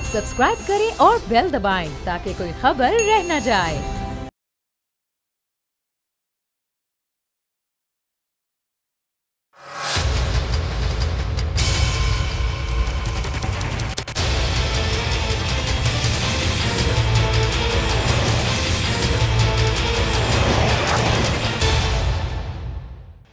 Subscribe करें और bell दबाएं ताकि कोई खबर रह न जाए।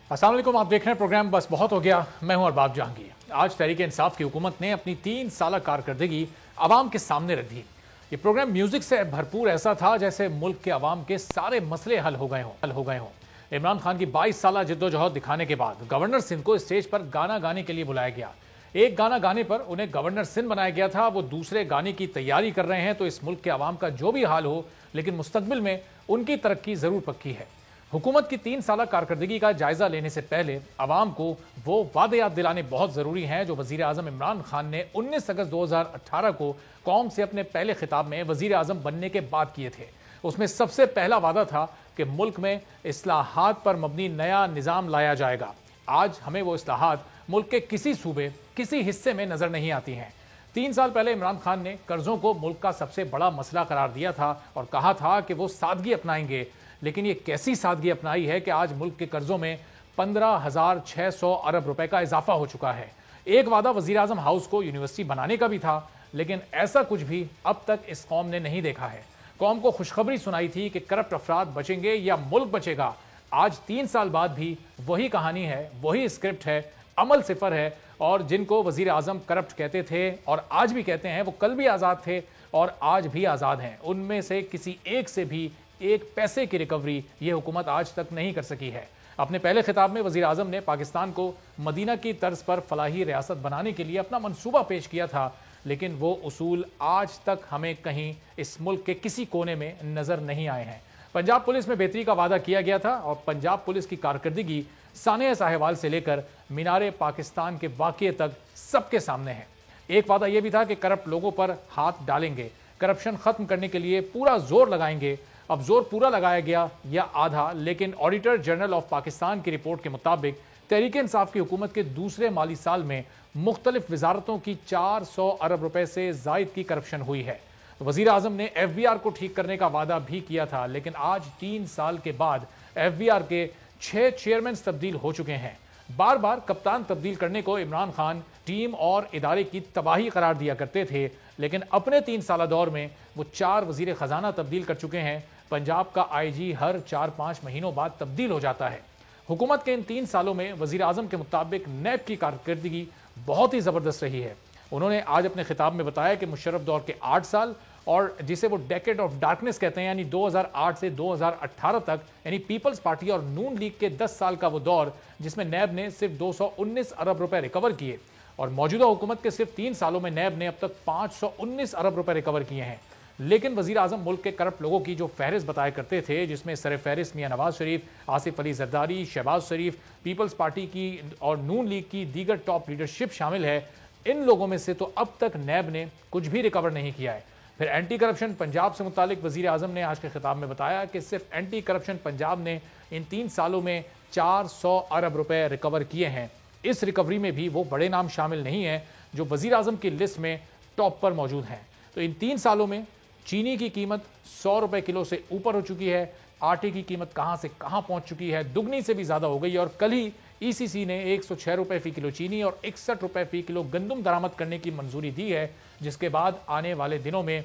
अस्सलाम वालेकुम, आप देख रहे हैं प्रोग्राम बस बहुत हो गया। मैं हूं अरबाब जहांगीर। आज तहरीक इंसाफ की हुकूमत ने अपनी 3 साल कारकर्दगी आवाम के सामने रख दी। ये प्रोग्राम म्यूजिक से भरपूर ऐसा था जैसे मुल्क के आवाम के सारे मसले हल हो गए हों। इमरान खान की 22 साल जद्दोजहद दिखाने के बाद गवर्नर सिंध को स्टेज पर गाना गाने के लिए बुलाया गया। एक गाना गाने पर उन्हें गवर्नर सिंध बनाया गया था। वो दूसरे गाने की तैयारी कर रहे हैं। तो इस मुल्क के आवाम का जो भी हाल हो, लेकिन मुस्तकबिल में उनकी तरक्की जरूर पक्की है। हुकूमत की 3 साल कारकर्दगी का जायजा लेने से पहले अवाम को वो वादे याद दिलाने बहुत जरूरी हैं जो वजीर आजम इमरान खान ने 19 अगस्त 2018 को कौम से अपने पहले खिताब में वजीर आजम बनने के बाद किए थे। उसमें सबसे पहला वादा था कि मुल्क में इस्लाहात पर मबनी नया निज़ाम लाया जाएगा। आज हमें वो इस्लाहात मुल्क के किसी सूबे, किसी हिस्से में नजर नहीं आती हैं। 3 साल पहले इमरान खान ने कर्जों को मुल्क का सबसे बड़ा मसला करार दिया था और कहा था कि वो सादगी अपनाएंगे। लेकिन ये कैसी सादगी अपनाई है कि आज मुल्क के कर्जों में 15,600 अरब रुपए का इजाफा हो चुका है। एक वादा वजीर आजम हाउस को यूनिवर्सिटी बनाने का भी था, लेकिन ऐसा कुछ भी अब तक इस कौम ने नहीं देखा है। कौम को खुशखबरी सुनाई थी कि करप्ट अफराद बचेंगे या मुल्क बचेगा। आज 3 साल बाद भी वही कहानी है, वही स्क्रिप्ट है, अमल सिफर है। और जिनको वजीर आजम करप्ट कहते थे और आज भी कहते हैं, वो कल भी आज़ाद थे और आज भी आज़ाद हैं। उनमें से किसी एक से भी एक पैसे की रिकवरी ये हुकूमत आज तक नहीं कर सकी है। अपने पहले खिताब में वजीर आजम ने पाकिस्तान को मदीना की तर्ज पर फलाही रियासत बनाने के लिए अपना मंसूबा पेश किया था, लेकिन वो उसूल आज तक हमें कहीं इस मुल्क के किसी कोने में नजर नहीं आए हैं। पंजाब पुलिस में बेहतरी का वादा किया गया था और पंजाब पुलिस की कारकर्दगी सानिया साहिवाल से लेकर मीनारे पाकिस्तान के वाक़ये तक सबके सामने है। एक वादा यह भी था कि करप्ट लोगों पर हाथ डालेंगे, करप्शन खत्म करने के लिए पूरा जोर लगाएंगे। अब जोर पूरा लगाया गया या आधा, लेकिन ऑडिटर जनरल ऑफ पाकिस्तान की रिपोर्ट के मुताबिक तहरीक इंसाफ की हुकूमत के दूसरे माली साल में मुख्तलिफ वजारतों की 400 अरब रुपए से जायद की करप्शन हुई है। वजीर आजम ने FBR को ठीक करने का वादा भी किया था, लेकिन आज 3 साल के बाद FBR के 6 चेयरमैन तब्दील हो चुके हैं। बार बार कप्तान तब्दील करने को इमरान खान टीम और इदारे की तबाही करार दिया करते थे, लेकिन अपने 3 साल दौर में वो 4 वजीर खजाना तब्दील कर चुके हैं। पंजाब का IG हर 4-5 महीनों बाद तब्दील हो जाता है। हुकूमत के इन 3 सालों में वजीर आजम के मुताबिक नैब की कारकर्दगी बहुत ही ज़बरदस्त रही है। उन्होंने आज अपने खिताब में बताया कि मुशर्रफ दौर के 8 साल और जिसे वो डेकेड ऑफ डार्कनेस कहते हैं, यानी 2008 से 2018 तक, यानी पीपल्स पार्टी और नून लीग के 10 साल का वो दौर जिसमें नैब ने सिर्फ 219 अरब रुपए रिकवर किए और मौजूदा हुकूमत के सिर्फ 3 सालों में नैब ने अब तक 519 अरब रुपए रिकवर किए हैं। लेकिन वजीर आजम मुल्क के करप्ट लोगों की जो फहरिस्त बताया करते थे, जिसमें सर फहरिस्त मियां नवाज शरीफ, आसिफ अली जरदारी, शहबाज शरीफ, पीपल्स पार्टी की और नून लीग की दीगर टॉप लीडरशिप शामिल है, इन लोगों में से तो अब तक नैब ने कुछ भी रिकवर नहीं किया है। फिर एंटी करप्शन पंजाब से मुतालिक वजीर आजम ने आज के खिताब में बताया कि सिर्फ एंटी करप्शन पंजाब ने इन 3 सालों में 400 अरब रुपए रिकवर किए हैं। इस रिकवरी में भी वो बड़े नाम शामिल नहीं हैं जो वजीर आजम की लिस्ट में टॉप पर मौजूद हैं। तो इन 3 सालों में चीनी की कीमत 100 रुपए किलो से ऊपर हो चुकी है। आटे की कीमत कहां से कहां पहुंच चुकी है, दुगनी से भी ज्यादा हो गई। और कल ही ECC ने 106 रुपए फी किलो चीनी और 61 रुपए फी किलो गंदम दरामद करने की मंजूरी दी है, जिसके बाद आने वाले दिनों में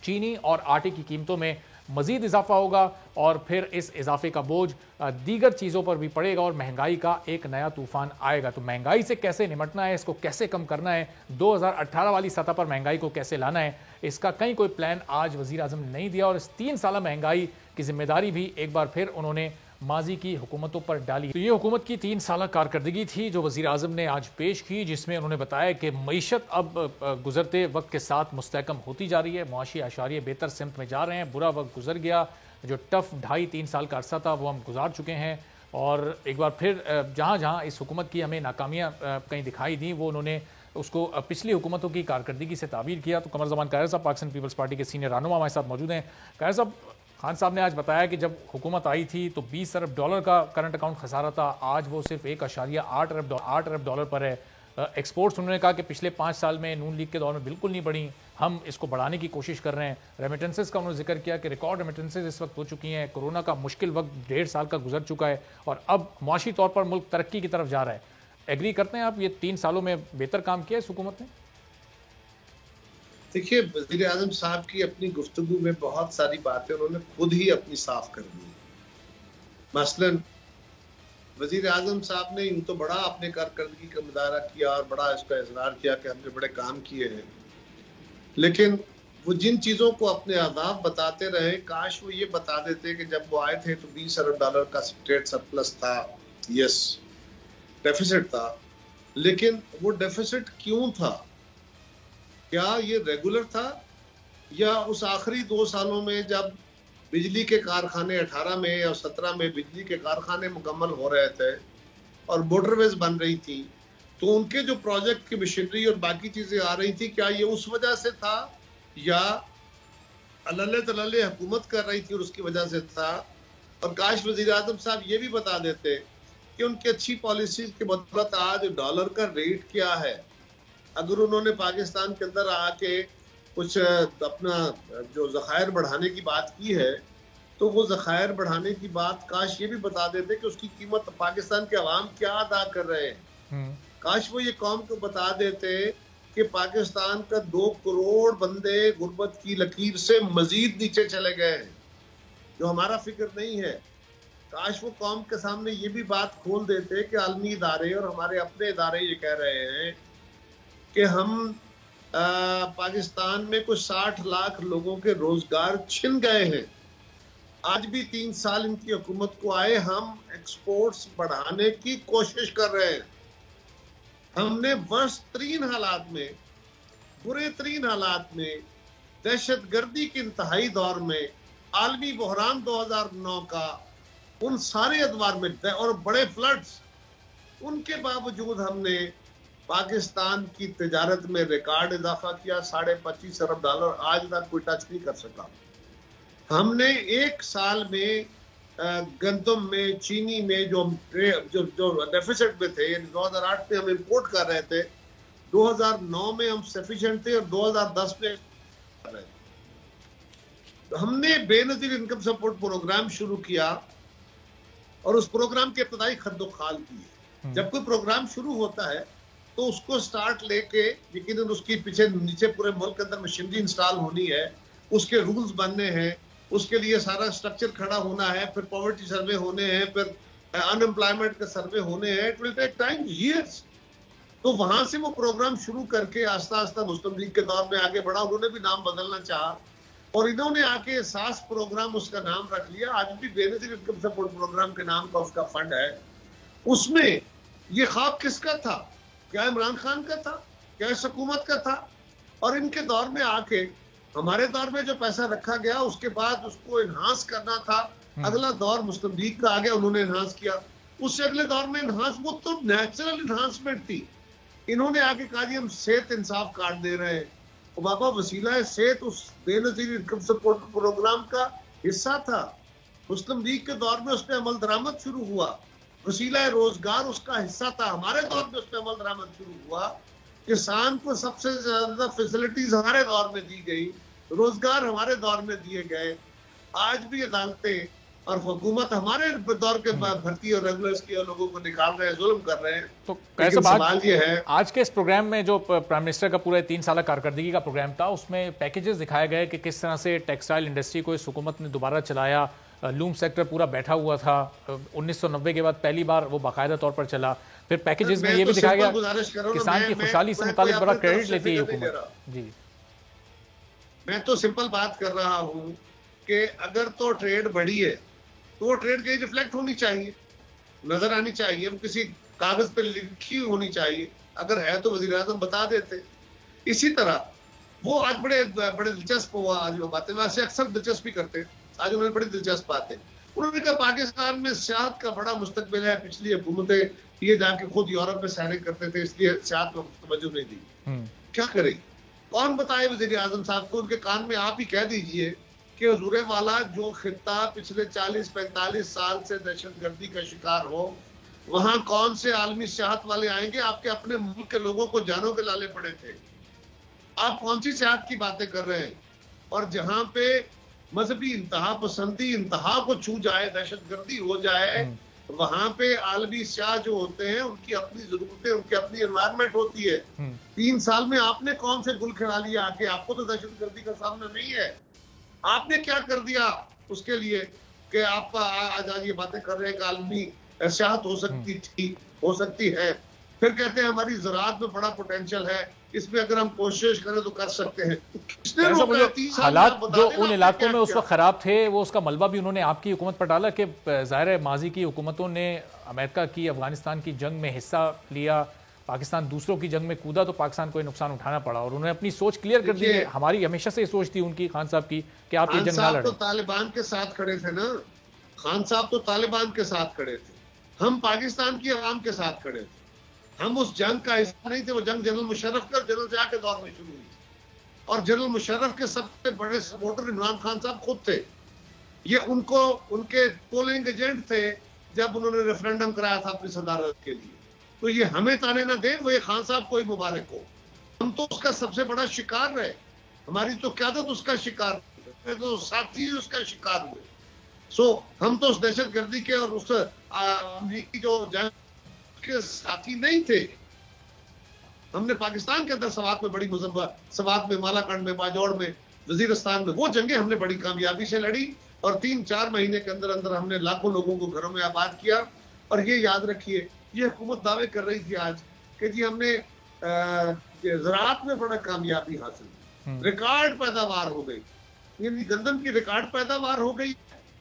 चीनी और आटे की कीमतों में मजीद इजाफा होगा और फिर इस इजाफे का बोझ दीगर चीज़ों पर भी पड़ेगा और महंगाई का एक नया तूफान आएगा। तो महंगाई से कैसे निपटना है, इसको कैसे कम करना है, 2018 वाली सतह पर महंगाई को कैसे लाना है, इसका कहीं कोई प्लान आज वजीर आजम ने नहीं दिया। और इस 3 साल महंगाई की जिम्मेदारी भी एक बार फिर उन्होंने माजी की हुकूमतों पर डाली। तो ये हुकूमत की 3 साल कारकर्दगी थी जो वजीर आजम ने आज पेश की, जिसमें उन्होंने बताया कि मईशत अब गुजरते वक्त के साथ मुस्तहकम होती जा रही है, मुआशी आशारिये बेहतर सिमत में जा रहे हैं, बुरा वक्त गुजर गया, जो टफ 2.5-3 साल का अरसा था वो हम गुजार चुके हैं। और एक बार फिर जहाँ जहाँ इस हुकूमत की हमें नाकामियाँ कहीं दिखाई दी, वो उन्होंने उसको पिछली हुकूमतों की कारकर्दगी से ताबीर किया। तो कमर ज़मान कायर साहब पाकिस्तान पीपल्स पार्टी के सीनियर रहनुमा हमारे साथ मौजूद हैं। कायर साहब, खान साहब ने आज बताया कि जब हुकूमत आई थी तो 20 अरब डॉलर का करंट अकाउंट खसारा था, आज वो सिर्फ 1.8 अरब डॉलर पर है। एक्सपोर्ट्स उन्होंने कहा कि पिछले 5 साल में नून लीग के दौर में बिल्कुल नहीं बढ़ी, हम इसको बढ़ाने की कोशिश कर रहे हैं। रेमिटेंसेस का उन्होंने जिक्र किया कि रिकॉर्ड रेमिटेंसेस इस वक्त हो चुकी हैं, कोरोना का मुश्किल वक्त 1.5 साल का गुजर चुका है और अब मुआशी तौर पर मुल्क तरक्की की तरफ जा रहा है। एग्री करते हैं आप, ये 3 सालों में बेहतर काम किया है इस हुकूमत ने? देखिए, वज़ीर आज़म साहब की अपनी गुफ्तगू में बहुत सारी बातें उन्होंने खुद ही अपनी साफ कर दी। मसलन वज़ीर आज़म साहब ने यूं तो बड़ा अपने कारकर्दगी का मुजाहरा किया और बड़ा इसका इजहार किया कि हमने बड़े काम किए हैं, लेकिन वो जिन चीज़ों को अपने अहदाफ बताते रहे, काश वो ये बता देते कि जब वो आए थे तो $20 अरब का ट्रेड सरप्लस था, यस डेफिसिट था, लेकिन वो डेफिसिट क्यों था? क्या ये रेगुलर था या उस आखिरी 2 सालों में जब बिजली के कारखाने 18 में या 17 में बिजली के कारखाने मुकम्मल हो रहे थे और मोटरवेज बन रही थी, तो उनके जो प्रोजेक्ट की मशीनरी और बाकी चीजें आ रही थी, क्या ये उस वजह से था या अल्ले तल्ले हुकूमत कर रही थी और उसकी वजह से था? और काश वज़ीर आज़म साहब ये भी बता देते कि उनकी अच्छी पॉलिसीज के बदौलत आज डॉलर का रेट क्या है। अगर उन्होंने पाकिस्तान के अंदर आके कुछ अपना जो ज़खायर बढ़ाने की बात की है, तो वो ज़खायर बढ़ाने की बात काश ये भी बता देते कि उसकी कीमत पाकिस्तान के अवाम क्या अदा कर रहे हैं। काश वो ये कौम को बता देते कि पाकिस्तान का 2 करोड़ बंदे गुर्बत की लकीर से मजीद नीचे चले गए हैं, जो हमारा फिक्र नहीं है। काश वो कौम के सामने ये भी बात खोल देते कि आलमी इदारे और हमारे अपने इदारे ये कह रहे हैं कि हम पाकिस्तान में कुछ 60 लाख लोगों के रोजगार छिन गए हैं। आज भी 3 साल इनकी हुकूमत को आए, हम एक्सपोर्ट्स बढ़ाने की कोशिश कर रहे हैं। हमने वर्स्ट तरीन हालात में, बुरे तरीन हालात में, दहशतगर्दी के इंतहाई दौर में, आलमी बहरान 2009 का, उन सारे अदवार में और बड़े फ्लड्स, उनके बावजूद हमने पाकिस्तान की तिजारत में रिकॉर्ड इजाफा किया। $25.5 अरब आज तक कोई टच नहीं कर सका। हमने 1 साल में गंदम में, चीनी में जो डेफिसिट में थे, 2008 में हम इंपोर्ट कर रहे थे, 2009 में हम सफिशिएंट थे और 2010 में कर रहे थे। हमने बेनजीर इनकम सपोर्ट प्रोग्राम शुरू किया और उस प्रोग्राम के इब्तदाई खद्दो-खाल किए। जब कोई प्रोग्राम शुरू होता है तो उसको स्टार्ट लेके यकीनन उसकी पीछे नीचे पूरे मुल्क के अंदर मशीनरी इंस्टॉल होनी है, उसके रूल्स बनने हैं, उसके लिए सारा स्ट्रक्चर खड़ा होना है, फिर पॉवर्टी सर्वे होने हैं, फिर अनएम्प्लॉयमेंट के सर्वे होने हैं। It will take time, years. तो वहां से वो प्रोग्राम शुरू करके आस्ता आस्ता मुस्लिम लीग के दौर में आगे बढ़ा। उन्होंने भी नाम बदलना चाहा और इन्होंने आके सास प्रोग्राम उसका नाम रख लिया। आज भी बेनजीर इनकम सपोर्ट प्रोग्राम के नाम का उसका फंड है। उसमें ये ख्वाब किसका था? क्या इमरान खान का था? क्या इस हुकूमत का था? और इनके दौर में आके हमारे दौर में जो पैसा रखा गया, उसके बाद उसको एनहांस करना था। अगला दौर मुस्लिम लीग का आ गया, उन्होंने एनहांस किया। उससे अगले दौर में एनहांस, वो तो नेचुरल एनहांसमेंट थी। इन्होंने आके कहा जी हम सेहत इंसाफ कार्ड दे रहे हैं। और बाबा वसीला है सेहत उस बेनजीर इनकम सपोर्ट प्रोग्राम का हिस्सा था। मुस्लिम लीग के दौर में उसमें अमल दरामद शुरू हुआ। वसीला रोजगार उसका हिस्सा था। हमारे दौर में उसमें अमल दरामद शुरू हुआ। किसान को सबसे ज्यादा फैसिलिटीज हमारे दौर में दी गई, रोजगार हमारे दौर में दिए गए। आज भी अदालतें और हुकूमत हमारे दौर के भर्ती और रेगुलर्स के लोगों को निकाल रहे हैं, जुल्म कर रहे हैं। तो कैसे सवाल ये है, आज के इस प्रोग्राम में जो प्राइम मिनिस्टर का पूरा 3 साल कारकर्दगी का प्रोग्राम था, उसमें पैकेजेस दिखाए गए कि किस तरह से टेक्सटाइल इंडस्ट्री को इस हुकूमत ने दोबारा चलाया। लूम सेक्टर पूरा बैठा हुआ था। 1990 के बाद पहली बार वो बाकायदा तौर पर चला। फिर पैकेजेस में ये भी दिखाया गया किसान की खुशहाली से मुतालिक बड़ा क्रेडिट लेती है हुकूमत। जी, मैं तो सिंपल बात कर रहा हूँ कि अगर तो ट्रेड बढ़ी है तो वो ट्रेड कहीं रिफ्लेक्ट होनी चाहिए, नजर आनी चाहिए, वो किसी कागज पे लिखी होनी चाहिए। अगर है तो वज़ीर आज़म बता देते। इसी तरह वो आज बड़े दिलचस्प हुआ। आज वो बातें वैसे अक्सर दिलचस्पी करते, आज उन्होंने बड़ी दिलचस्प बातें उन्होंने कहा पाकिस्तान में सियाहत का बड़ा मुस्तकबिल है। पिछली हुकूमतें ये जाके खुद यूरोप में सैरिंग करते थे, इसलिए सियाहत को तवज्जो नहीं दी। क्या करें? कौन बताए वज़ीर आज़म साहब को? उनके कान में आप ही कह दीजिए कि हुजूर वाला जो खित्ता पिछले 40-45 साल से दहशतगर्दी का शिकार हो, वहां कौन से आलमी सियाहत वाले आएंगे? आपके अपने मुल्क के लोगों को जानों के लाले पड़े थे। आप कौन सी सियाहत की बातें कर रहे हैं? और जहां पे मजहबी इंतहा पसंदी इंतहा को छू जाए, दहशतगर्दी हो जाए, वहां पे आलमी सियाह जो होते हैं उनकी अपनी जरूरतें, उनकी अपनी एनवायरमेंट होती है। 3 साल में आपने कौन से गुल खिला लिया आके? आपको तो दहशतगर्दी का सामना नहीं है। आपने क्या कर दिया उसके लिए कि आप आज ये बातें कर रहे हैं कि आलमी सियाहत हो सकती थी, हो सकती है। फिर कहते हैं हमारी ज़राअत में बड़ा पोटेंशियल है, इसमें अगर हम कोशिश करें तो कर सकते हैं। किसने रोका है? 3 साल हालात में जो बता उन देना इलाकों में क्या उस किया। वक्त खराब थे, वो उसका मलबा भी उन्होंने आपकी हुकूमत पर डाला कि ज़ाहिर है माजी की हुकूमतों ने अमेरिका की अफगानिस्तान की जंग में हिस्सा लिया, पाकिस्तान दूसरों की जंग में कूदा तो पाकिस्तान को ये नुकसान उठाना पड़ा, और उन्होंने अपनी सोच क्लियर कर दी है। देखिए, हमारी हमेशा से ये सोच थी उनकी, खान साहब की, कि आप ये खान जंग ना साहब तो लड़ें। तालिबान के साथ खड़े थे ना। खान साहब तो तालिबान के साथ खड़े थे, हम पाकिस्तान की आवाम के साथ खड़े थे। हम उस जंग का हिस्सा नहीं थे। वो जंग जनरल मुशर्रफ के और जनरल ज़िया के दौर में शुरू हुई थी, और जनरल मुशर्रफ के सबसे बड़े सपोर्टर इमरान खान साहब खुद थे। ये उनको उनके पोलिंग एजेंट थे जब उन्होंने रेफरेंडम कराया था अपनी सदारत के लिए। तो ये हमें ताने ना दें, वो ये खान साहब को ही मुबारक हो। हम तो उसका सबसे बड़ा शिकार रहे, हमारी तो क्यादत उसका शिकार, तो साथी उसका शिकार हुए। सो हम तो उस दहशतगर्दी के और उस अमरीकी जो जंग के साथी नहीं थे। हमने पाकिस्तान के अंदर सवात में बड़ी मुजम्मत, सवात में, मालाकंड में, बाजौड़ में, वजीरिस्तान में, वो जंगें हमने बड़ी कामयाबी से लड़ी, और 3-4 महीने के अंदर अंदर हमने लाखों लोगों को घरों में आबाद किया। और ये याद रखिए, ये हुकूमत दावे कर रही थी आज कि जी हमने ज़राअत में बड़ा कामयाबी हासिल की, रिकॉर्ड पैदावार हो गई, यानी गंदम की रिकॉर्ड पैदावार हो गई,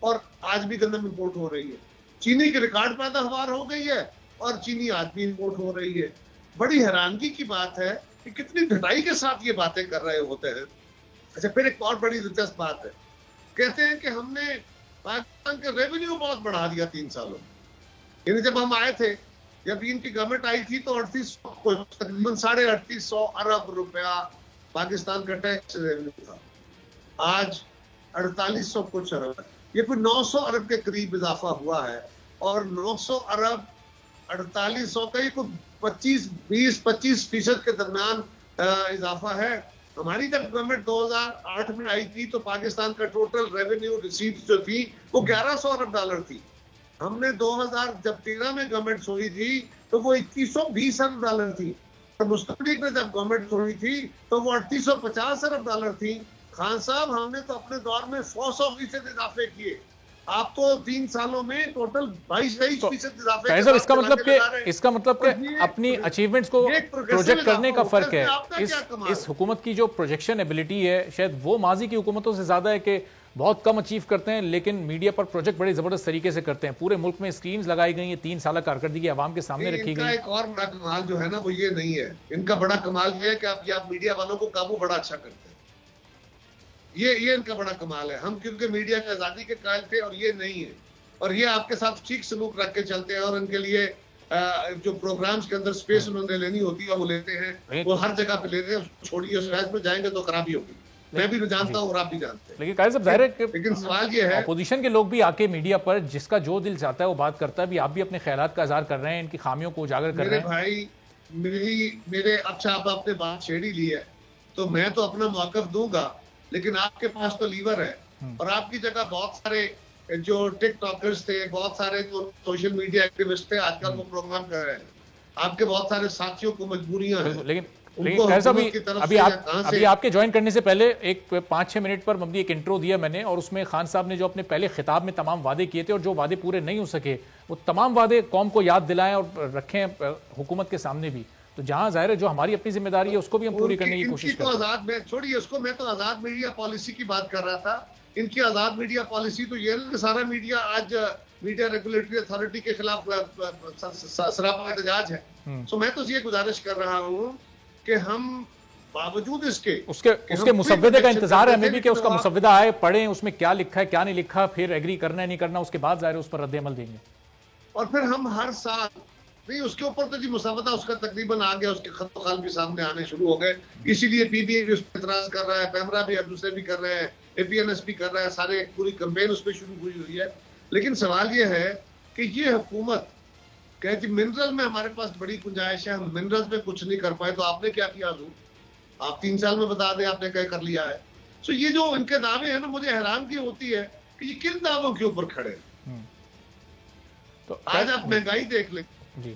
और आज भी गंदम इंपोर्ट हो रही है। चीनी की रिकॉर्ड पैदावार हो गई है, और चीनी आज भी इंपोर्ट हो रही है। बड़ी हैरानगी की बात है कि कितनी ढिलाई के साथ ये बातें कर रहे होते हैं। अच्छा, फिर एक और बड़ी दिलचस्प बात है, कहते हैं कि हमने पाकिस्तान के रेवेन्यू बहुत बढ़ा दिया 3 सालों में। यानी जब हम आए थे, जब इनकी गवर्नमेंट आई थी, तो 3800 तकरीबन 3850 अरब रुपया पाकिस्तान का टैक्स रेवेन्यू था। आज 4800 कुछ अरब, ये फिर 900 अरब के करीब इजाफा हुआ है। और 900 अरब 4800 का, ये कोई 25% के दरमियान इजाफा है। हमारी जब गवर्नमेंट 2008 में आई थी तो पाकिस्तान का टोटल रेवेन्यू रिसीव्स जो थी वो 1100 अरब डॉलर थी। हमने 2013 में गवर्नमेंट छोड़ी थी तो वो 2120 अरब डॉलर थी, और मुस्लिम लीग ने जब गवर्नमेंट छोड़ी थी तो वो 3850 अरब डॉलर थी। खान साहब, हमने तो अपने दौर में 100% इजाफे किए। आप तो 3 सालों में टोटल 22-23% इजाफे। इसका मतलब कि अपनी अचीवमेंट्स को प्रोजेक्ट करने का फर्क है। इस हुकूमत की जो प्रोजेक्शन एबिलिटी है, शायद वो माजी की हुकूमतों से ज्यादा है कि बहुत कम अचीव करते हैं, लेकिन मीडिया पर प्रोजेक्ट बड़े जबरदस्त तरीके से करते हैं। पूरे मुल्क में स्क्रीन्स लगाई गई हैं, 3 साल कारकर्दगी आवाम के सामने रखी गई। एक और बड़ा कमाल जो है ना, वो ये नहीं है। इनका बड़ा कमाल ये है कि आप मीडिया वालों को काबू बड़ा अच्छा करते हैं। ये इनका बड़ा कमाल है। हम क्योंकि मीडिया की आजादी के कायल थे और ये नहीं है, और ये आपके साथ ठीक सलूक रख के चलते हैं, और उनके लिए जो प्रोग्राम्स के अंदर स्पेस उन्होंने लेनी होती है वो लेते हैं, वो हर जगह पे लेते हैं। छोड़िए, शहर में जाएंगे तो खराबी होगी, मैं भी जानता हूँ और आप भी जानते हैं। लेकिन कायद साहब, जाहिर है कि लेकिन सवाल ये है, अपोजिशन के लोग भी आके मीडिया पर जिसका जो दिल चाहता है वो बात करता है। भी आप भी अपने ख्यालात का इजहार कर रहे हैं, इनकी खामियों को उजागर कर रहे हैं। भाई मेरे अच्छा, आप आपने बात छेड़ी ली है तो मैं तो अपना मौकफ दूंगा, लेकिन आपके पास तो लीवर है, और आपकी जगह बहुत सारे जो टिकटॉकर्स थे, बहुत सारे जो सोशल मीडिया एक्टिविस्ट थे, आजकल वो प्रोग्राम कर रहे हैं। आपके बहुत सारे साथियों को मजबूरियां हैं। लेकिन अभी आपके ज्वाइन करने से पहले एक 5-6 मिनट पर मबनी एक इंट्रो दिया मैंने, और उसमें खान साहब ने जो अपने पहले खिताब में तमाम वादे किए थे और जो वादे पूरे नहीं हो सके, वो तमाम वादे कौम को याद दिलाएं और रखें हुकूमत के सामने भी। तो जहां जाहिर है जो हमारी अपनी जिम्मेदारी है उसको भी हम पूरी करने की कोशिश करते हैं। आजाद में छोड़िए उसको, मैं तो आजाद मीडिया पॉलिसी की बात कर रहा था। इनकी आजाद मीडिया पॉलिसी तो ये है, सारा मीडिया आज मीडिया रेगुलेटरी अथॉरिटी के खिलाफ सरापा एहतजाज है। तो मैं तो ये गुजारिश कर रहा हूँ कि हम बावजूद उसके मुसव्वदे का इंतजार है हमें भी कि उसका मुसव्वदा आए, पढ़ें उसमें क्या लिखा है क्या नहीं लिखा, फिर एग्री करना है नहीं करना, उसके बाद जाहिर है उस पर रद्द अमल देंगे। और फिर हम हर साल नहीं, उसके ऊपर तो जी मुसव्वदा उसका तकरीबन आ गया, उसके खत खाल भी सामने आने शुरू हो गए। इसीलिए पीबीए भी उस पर एतराज कर रहा है, पैमरा भी, अब दूसरे भी कर रहे हैं, एपीएनएस भी कर रहा है, सारे पूरी कैंपेन उस पर शुरू हुई है। लेकिन सवाल ये है कि ये हुकूमत कहे कि मिनरल में हमारे पास बड़ी गुंजाइश है, हम मिनरल्स में कुछ नहीं कर पाए। तो आपने क्या किया हजूर? आप 3 साल में बता दें आपने क्या कर लिया है। तो ये जो इनके दावे हैं ना, मुझे हैरानगी होती है कि ये किन दावों के ऊपर खड़े हैं। तो आज आप महंगाई देख लें,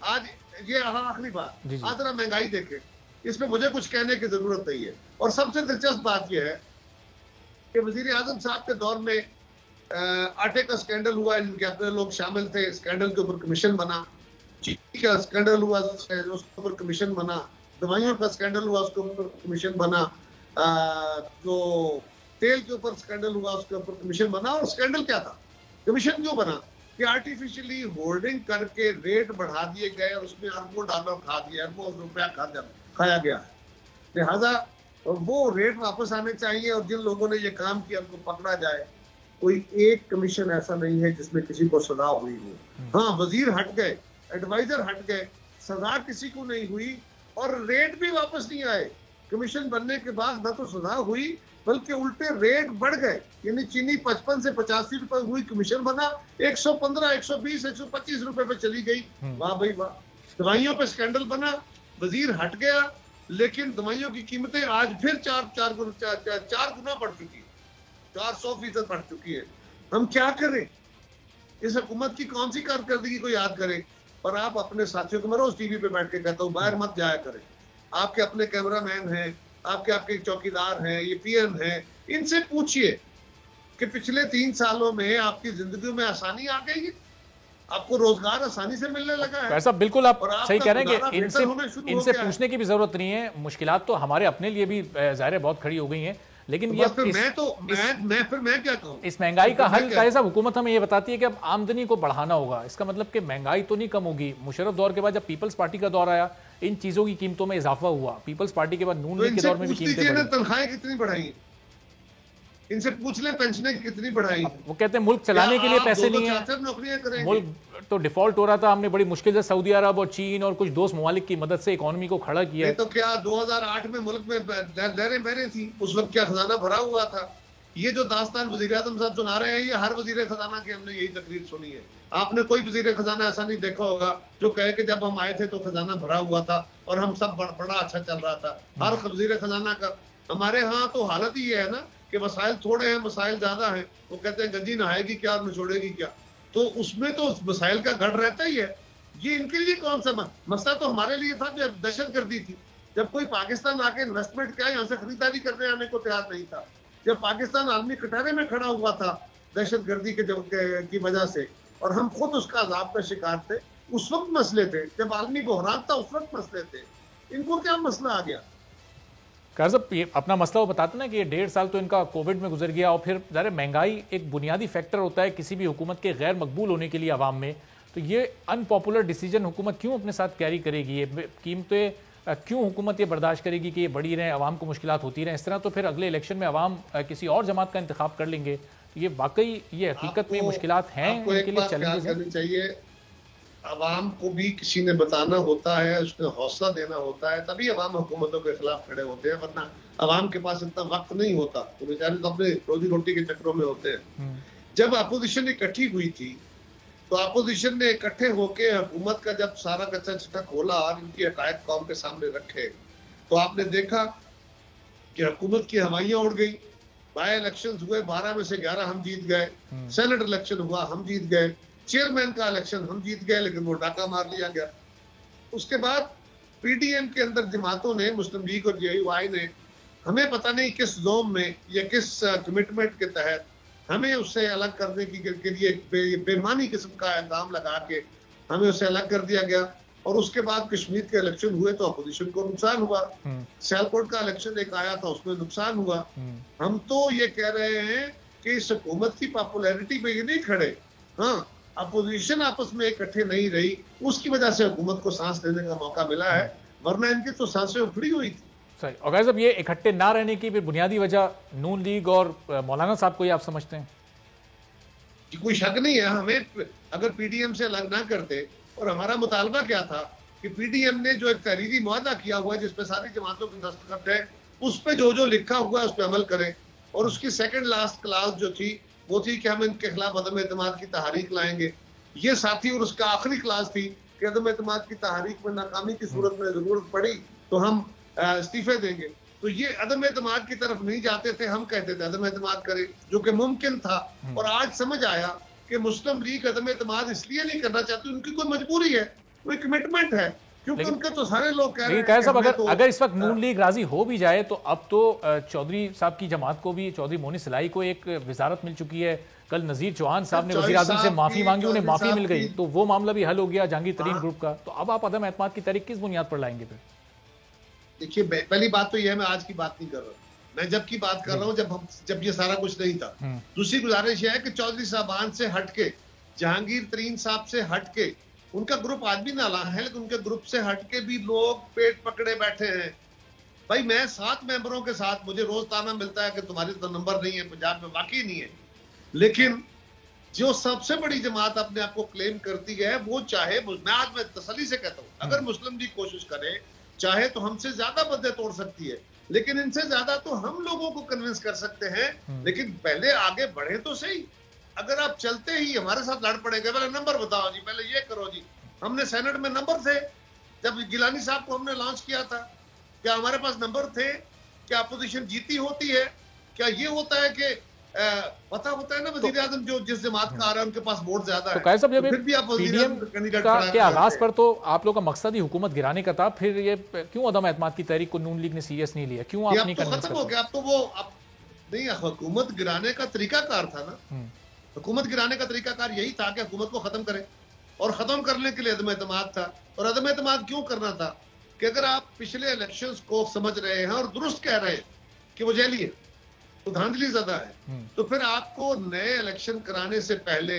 आज ये आखिरी बात, आज जरा महंगाई देखें, इसमें मुझे कुछ कहने की जरूरत नहीं है। और सबसे दिलचस्प बात यह है कि वजीर आजम साहब के दौर में आटे का स्कैंडल हुआ, इनके अपने लोग शामिल थे, स्कैंडल के ऊपर कमीशन बना। चीनी का स्कैंडल हुआ, उसके ऊपर कमीशन बना। दवाइयों का स्कैंडल हुआ, उसके ऊपर कमीशन बना। जो तेल के ऊपर स्कैंडल हुआ, उसके ऊपर कमीशन बना। और स्कैंडल क्या था, कमीशन क्यों बना कि आर्टिफिशियली होल्डिंग करके रेट बढ़ा दिए गए और उसमें अरबों डॉलर खा दिया, अरबों रुपया खाया गया। लिहाजा वो रेट वापस आने चाहिए और जिन लोगों ने ये काम किया उनको पकड़ा जाए। कोई एक कमीशन ऐसा नहीं है जिसमें किसी को सजा हुई हो। हाँ, वजीर हट गए, एडवाइजर हट गए, सजा किसी को नहीं हुई और रेट भी वापस नहीं आए। कमीशन बनने के बाद न तो सजा हुई बल्कि उल्टे रेट बढ़ गए। यानी चीनी 55 से 85 रुपए हुई, कमीशन बना 115, 120, 125 रुपए पे चली गई। वाह भाई वाह। दवाइयों पे स्कैंडल बना, वजीर हट गया, लेकिन दवाइयों की कीमतें आज फिर चार गुना बढ़ चुकी है, 400% बढ़ चुकी है। हम क्या करें? इस हुकूमत की कौन सी कारकर्दगी को याद करें? और आप अपने साथियों को, मैं रोज टीवी पे बैठ के कहता हूँ, बाहर मत जाया करें। आपके अपने कैमरामैन हैं, आपके चौकीदार हैं, ये पीएम हैं, इनसे पूछिए कि पिछले 3 सालों में आपकी जिंदगी में आसानी आ गई है, आपको रोजगार आसानी से मिलने लगा है। ऐसा बिल्कुल आप सही कह रहे हैं कि इनसे पूछने की भी जरूरत नहीं है। मुश्किलात तो हमारे अपने लिए भी जाहिर बहुत खड़ी हो गई हैं, लेकिन ये मैं क्या कहूं, इस महंगाई का हल कायद साहब हुकूमत हमें ये बताती है कि अब आमदनी को बढ़ाना होगा। इसका मतलब कि महंगाई तो नहीं कम होगी। मुशर्रफ दौर के बाद जब पीपल्स पार्टी का दौर आया, इन चीजों की कीमतों में इजाफा हुआ। पीपल्स पार्टी के बाद नून लीग के दौर में भी कीमतें बढ़ी। तनख्वाहें कितनी बढ़ाई? इनसे पूछ ले पेंशनें कितनी बढ़ाई। वो कहते हैं मुल्क चलाने के लिए पैसे नहीं है, नौकरियां करेंगे। मुल्क तो डिफॉल्ट हो रहा था, हमने बड़ी मुश्किल से सऊदी अरब और चीन और कुछ दोस्त ममालिक की मदद से इकोनॉमी को खड़ा किया। तो क्या 2008 में मुल्क में लहरें बह रही थी, उस वक्त क्या खजाना भरा हुआ था? ये जो दास्तान वजीर आजम साहब सुना रहे हैं, ये हर वजीर खजाना की हमने यही तकरीर सुनी है। आपने कोई वजीर खजाना ऐसा नहीं देखा होगा जो कहे कि जब हम आए थे तो खजाना भरा हुआ था और हम सब बड़ा अच्छा चल रहा था। हर वजीर खजाना का, हमारे यहाँ तो हालत ही है ना कि मसाइल थोड़े हैं, मसाइल ज्यादा हैं। वो कहते हैं गंजी नहाएगी क्या और निचोड़ेगी क्या, तो उसमें तो मसाइल का गढ़ रहता ही है। ये इनके लिए कौन सा मसला तो हमारे लिए था जब दहशतगर्दी थी, जब कोई पाकिस्तान आके इन्वेस्टमेंट किया, यहाँ से खरीदारी करने आने को तैयार नहीं था, जब पाकिस्तान आलमी कटहरे में खड़ा हुआ था दहशतगर्दी की वजह से, और हम खुद उसका अजाब का शिकार थे। उस वक्त मसले थे, जब आलमी बहरान था उस वक्त मसले थे। इनको क्या मसला आ गया? साहब ये अपना मसला वो बताते ना कि ये 1.5 साल तो इनका कोविड में गुजर गया और फिर ज़ाहिर महंगाई एक बुनियादी फैक्टर होता है किसी भी हुकूमत के गैर मकबूल होने के लिए आवाम में। तो ये अनपॉपुलर डिसीजन हुकूमत क्यों अपने साथ कैरी करेगी? ये कीमतें क्यों हुकूमत ये बर्दाश्त करेगी कि ये बढ़ी रहें, आवाम को मुश्किलात होती रहें? इस तरह तो फिर अगले इलेक्शन में आवाम किसी और जमात का इंतखाब कर लेंगे। तो ये वाकई ये हकीकत में मुश्किलात हैं, इनके लिए चैलेंजेस चाहिए। अवाम को भी किसी ने बताना होता है, उसने हौसला देना होता है, तभी अवाम हुकूमतों के खिलाफ खड़े होते हैं, वरना अवाम के पास इतना वक्त नहीं होता। तो बेचारे तो अपने रोजी रोटी के चक्रों में होते हैं। जब अपोजिशन इकट्ठी हुई थी तो अपोजिशन ने इकट्ठे होकर हुकूमत का जब सारा कच्चा चिट्ठा खोला और इनकी हकायत कौम के सामने रखे, तो आपने देखा कि हुकूमत की हवाइयां उड़ गई। बाय इलेक्शन हुए, 12 में से 11 हम जीत गए। सेनेट इलेक्शन हुआ, हम जीत गए। चेयरमैन का इलेक्शन हम जीत गए, लेकिन वो डाका मार लिया गया। उसके बाद पीडीएम के अंदर जमातों ने, मुस्लिम लीग और जेयूआई ने, हमें पता नहीं किस जोम में या किस कमिटमेंट के तहत हमें उससे अलग करने के लिए बेमानी किस्म का इल्जाम लगा के हमें उससे अलग कर दिया गया। और उसके बाद कश्मीर के इलेक्शन हुए तो अपोजिशन को नुकसान हुआ। सियालकोट का इलेक्शन एक आया था, उसमें नुकसान हुआ। हम तो ये कह रहे हैं कि इस हुकूमत की पॉपुलैरिटी पे ये नहीं खड़े, हाँ, अपोजिशन आपस में इकट्ठे नहीं रही, उसकी वजह से हुकूमत को सांस लेने का मौका मिला है, वरना इनकी तो सांसें उखड़ी हुई थी। सही। और साहब ये इकट्ठे ना रहने की भी बुनियादी वजह नून लीग और मौलाना साहब को ही आप समझते हैं? कोई शक नहीं है। हमें अगर पीडीएम से अलग ना करते, और हमारा मुतालबा क्या था कि पीडीएम ने जो एक तहरीरी मुआहदा किया हुआ है जिसपे सारी जमातों की दस्तखत है, उस पे जो लिखा हुआ है उस पर अमल करें। और उसकी सेकंड लास्ट क्लास जो थी वो थी कि हम इनके खिलाफ अदम एतमाद की तहरीक लाएंगे, ये साथी। और उसका आखिरी क्लास थी कि अदम एतमाद की तहरीक में नाकामी की सूरत में जरूरत पड़ी तो हम इस्तीफे देंगे, तो ये अदम एतमाद की तरफ नहीं जाते थे, हम कहते थे अदम एतमाद करें, जो कि मुमकिन था। और आज समझ आया कि मुस्लिम लीग अदम एतमाद इसलिए नहीं करना चाहती, उनकी कोई मजबूरी है, कोई कमिटमेंट है, क्योंकि उनके तो सारे लोग कह रहे हैं साहब अगर इस वक्त नून लीग राजी हो भी जाए तो अब तो चौधरी साहब की जमात को भी, चौधरी मोनी सलाई को एक वजारत मिल चुकी है। कल नजीर चौहान साहब ने वज़ीर आज़म से माफी मांगी, उन्हें माफी मिल गई, तो वो मामला भी हल हो गया जहांगीर तरीन ग्रुप का। तो अब आप अदम एतमाद की तहरीक किस बुनियाद पर लाएंगे फिर? देखिए, पहली बात तो यह है, मैं आज की बात नहीं कर रहा हूँ, मैं जब की बात कर रहा हूँ जब ये सारा कुछ नहीं था। दूसरी गुजारिश यह है कि चौधरी साहबान से हटके, जहांगीर तरीन साहब से हटके, उनका ग्रुप आज भी नाला है, लेकिन उनके ग्रुप से हटके भी लोग पेट पकड़े बैठे हैं। भाई मैं 7 मेंबरों के साथ, मुझे रोज ताना मिलता है कि तुम्हारे तो नंबर नहीं है पंजाब में, वाकई नहीं है, लेकिन जो सबसे बड़ी जमात अपने आप को क्लेम करती है वो चाहे, मैं तसल्ली से कहता हूँ, अगर मुस्लिम लीग कोशिश करे, चाहे तो हमसे ज्यादा बंदे तोड़ सकती है, लेकिन इनसे ज्यादा तो हम लोगों को कन्विंस कर सकते हैं। लेकिन पहले आगे बढ़े तो सही। अगर आप चलते ही हमारे साथ लड़ पड़ेंगे, पहले नंबर बताओ जी, पहले ये करो जी, हमने सेनेट में नंबर थे, जब गिलानी साहब को हमने लॉन्च किया था, क्या हमारे पास नंबर थे? क्या अपोजिशन जीती होती है? क्या ये होता है कि पता होता है ना वजीर आजम जो जिस जमात का आ रहा है उनके पास वोट ज्यादा है, तो जब फिर भी आप पीडीएम के आगाज पर तो आप लोग का मकसद ही हुकूमत गिराने का था, फिर ये क्यों अदम एतमाद की तहरीक को नून लीग ने सीरियस नहीं लिया? क्यों आप नहीं खत्म हो गया? अब तो वो नहीं, हुकूमत गिराने का तरीकाकार था ना, हुकूमत गिराने का तरीकाकार यही था कि हुकूमत को खत्म करें, और खत्म करने के लिए अदम एतमाद था। और अदम एतमाद क्यों करना था कि अगर आप पिछले इलेक्शंस को समझ रहे हैं और दुरुस्त कह रहे हैं कि वो जैली है, तो धांधली ज्यादा है, तो फिर आपको नए इलेक्शन कराने से पहले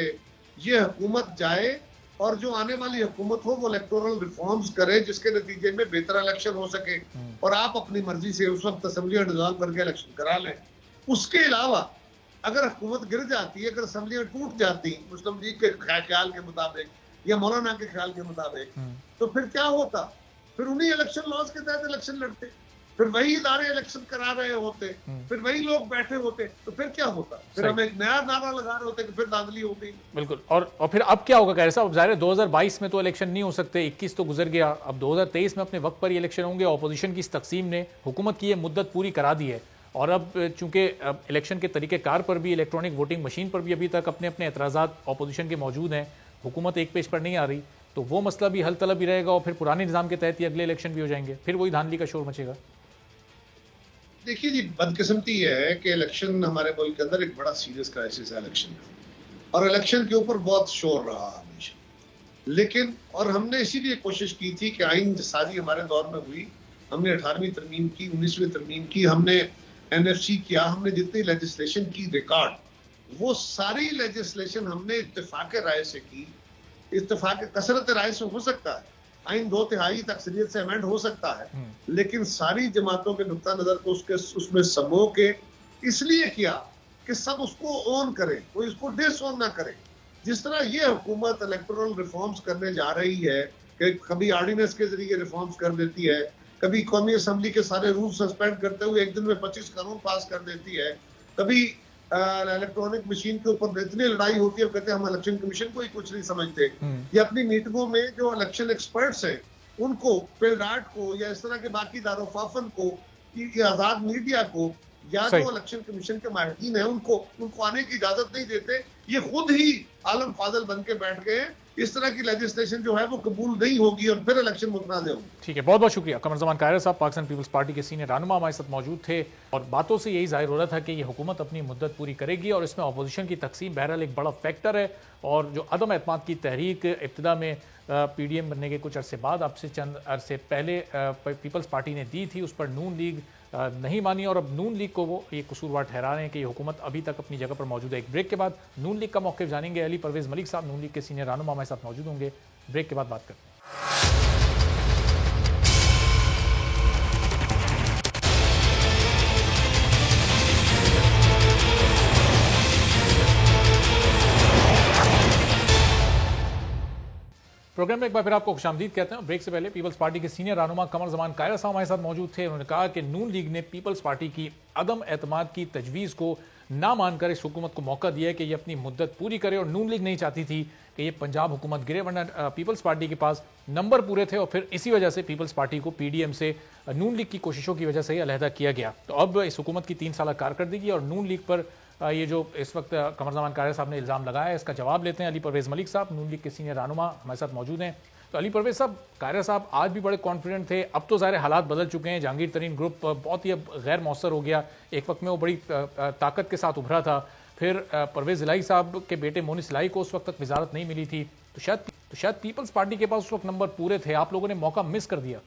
ये हुकूमत जाए और जो आने वाली हुकूमत हो वो इलेक्टोरल रिफॉर्म्स करे, जिसके नतीजे में बेहतर इलेक्शन हो सके, और आप अपनी मर्जी से उस वक्त असेंबली डिजॉल्व करके इलेक्शन करा लें। उसके अलावा अगर हुकूमत गिर जाती है, अगर असेंबलियां टूट जाती मुस्लिम लीग के ख्याल के मुताबिक या मौलाना के ख्याल के मुताबिक, तो फिर क्या होता? फिर उन्हीं इलेक्शन लॉज के तहत इलेक्शन लड़ते, फिर वही इदारे इलेक्शन करा रहे होते, फिर वही लोग बैठे होते, तो फिर क्या होता? फिर हम एक नया नारा लगा रहे होते कि फिर धांधली हो गई। बिल्कुल। और फिर अब क्या होगा? कह रहे साहब, जाहिर है 2022 में तो इलेक्शन नहीं हो सकते, 21 तो गुजर गया, अब 2023 में अपने वक्त पर ही इलेक्शन होंगे। अपोजिशन की इस तकसीम ने हुकूमत की ये मुद्दत पूरी करा दी है, और अब चूंकि इलेक्शन के तरीक़ेकार पर भी, इलेक्ट्रॉनिक वोटिंग मशीन पर भी अभी तक अपने अपने एतराज़ात अपोजिशन के मौजूद हैं, हुकूमत एक पेज पर नहीं आ रही, तो वो मसला भी हल तलब ही रहेगा, और फिर पुराने निज़ाम के तहत ही अगले इलेक्शन भी हो जाएंगे, फिर वही धांधली का शोर मचेगा। देखिए जी, बदकिस्मती यह है कि इलेक्शन हमारे मुल्क के अंदर एक बड़ा सीरियस क्राइसिस है इलेक्शन का, और इलेक्शन के ऊपर बहुत शोर रहा हमेशा, लेकिन और हमने इसीलिए कोशिश की थी कि आइन साजी हमारे दौर में हुई, हमने 18वीं तरमीम की, 19वीं तरमीम की, हमने एनएफसी किया, हमने जितनी लेजिस्लेशन की रिकॉर्ड, वो सारी लेजिस्लेशन हमने इत्तेफाक राय से की। इत्तेफाक कसरत राय से हो सकता है, आइन 2/3 अक्सरियत से अमेंड हो सकता है, लेकिन सारी जमातों के नुक्ता नजर को उसमें समो के इसलिए किया कि सब उसको ऑन करें, कोई इसको डिसऑन ना करे। जिस तरह ये हुकूमत इलेक्टोरल रिफॉर्म्स करने जा रही है कि कभी ऑर्डिनेंस के जरिए रिफॉर्म्स कर देती है, कभी कौमी असम्बली के सारे रूल सस्पेंड करते हुए एक दिन में 25 कानून पास कर देती है, कभी इलेक्ट्रॉनिक मशीन के ऊपर इतनी लड़ाई होती है, कहते हैं हम इलेक्शन कमीशन को ही कुछ नहीं समझते, या अपनी मीटिंगों में जो इलेक्शन एक्सपर्ट्स हैं उनको, पिलराट को, या इस तरह के बाकी दारोफाफन को, आजाद मीडिया को, या जो इलेक्शन कमीशन के माहिरीन हैं उनको आने की इजाजत नहीं देते। ये खुद ही आलम फाजल बन के बैठ गए। इस तरह की लेजिस्लेशन जो है वो कबूल नहीं होगी और फिर इलेक्शन मुतनाज़ होंगे। ठीक है, बहुत बहुत शुक्रिया। कमर ज़मान कायरा साहब पाकिस्तान पीपल्स पार्टी के सीनियर रहनुमा हमारे साथ मौजूद थे, और बातों से यही जाहिर हो रहा था कि ये हुकूमत अपनी मुद्दत पूरी करेगी, और इसमें अपोजिशन की तकसीम बहरहाल एक बड़ा फैक्टर है। और जो अदम एतमाद की तहरीक इब्तिदा में पीडीएम बनने के कुछ अरसे बाद, अब से चंद अरसे पहले पीपल्स पार्टी ने दी थी, उस पर नून लीग नहीं मानी, और अब नून लीग को वो ये कसूरवार ठहरा रहे हैं कि ये हुकूमत अभी तक अपनी जगह पर मौजूद है। एक ब्रेक के बाद नून लीग का मौक़िफ़ जानेंगे। अली परवेज़ मलिक साहब नून लीग के सीनियर रहनुमा हमारे साथ मौजूद होंगे। ब्रेक के बाद बात करते हैं। प्रोग्राम में एक बार फिर आपको खुशामदीद कहते हैं। ब्रेक से पहले पीपल्स पार्टी के सीनियर रहनुमा कमर ज़मान कायरा साहब हमारे साथ मौजूद थे। उन्होंने कहा कि नून लीग ने पीपल्स पार्टी की अदम एतमाद की तजवीज़ को ना मानकर इस हुकूमत को मौका दिया है कि ये अपनी मुद्दत पूरी करे, और नून लीग नहीं चाहती थी कि ये पंजाब हुकूमत गिरे, वरना पीपल्स पार्टी के पास नंबर पूरे थे और फिर इसी वजह से पीपल्स पार्टी को पीडीएम से नून लीग की कोशिशों की वजह से ही अलहदा किया गया। तो अब इस हुकूमत की 3 साल कारकर्दगी और नून लीग पर ये जो इस वक्त कमरजमान कायरा साहब ने इल्ज़ाम लगाया है, इसका जवाब लेते हैं। अली परवेज़ मलिक साहब नून लीग के सीनियर रहनुमा हमारे साथ मौजूद हैं। तो अली परवेज़ साहब, कायरा साहब आज भी बड़े कॉन्फिडेंट थे, अब तो ज़ाहिर हालात बदल चुके हैं, जहांगीर तरीन ग्रुप बहुत ही अब गैर मौसर हो गया, एक वक्त में वो बड़ी ताकत के साथ उभरा था, फिर परवेज़ इलाही साहब के बेटे मोनिस इलाही को उस वक्त तक वजारत नहीं मिली थी, तो शायद पीपल्स पार्टी के पास उस वक्त नंबर पूरे थे, आप लोगों ने मौका मिस कर दिया।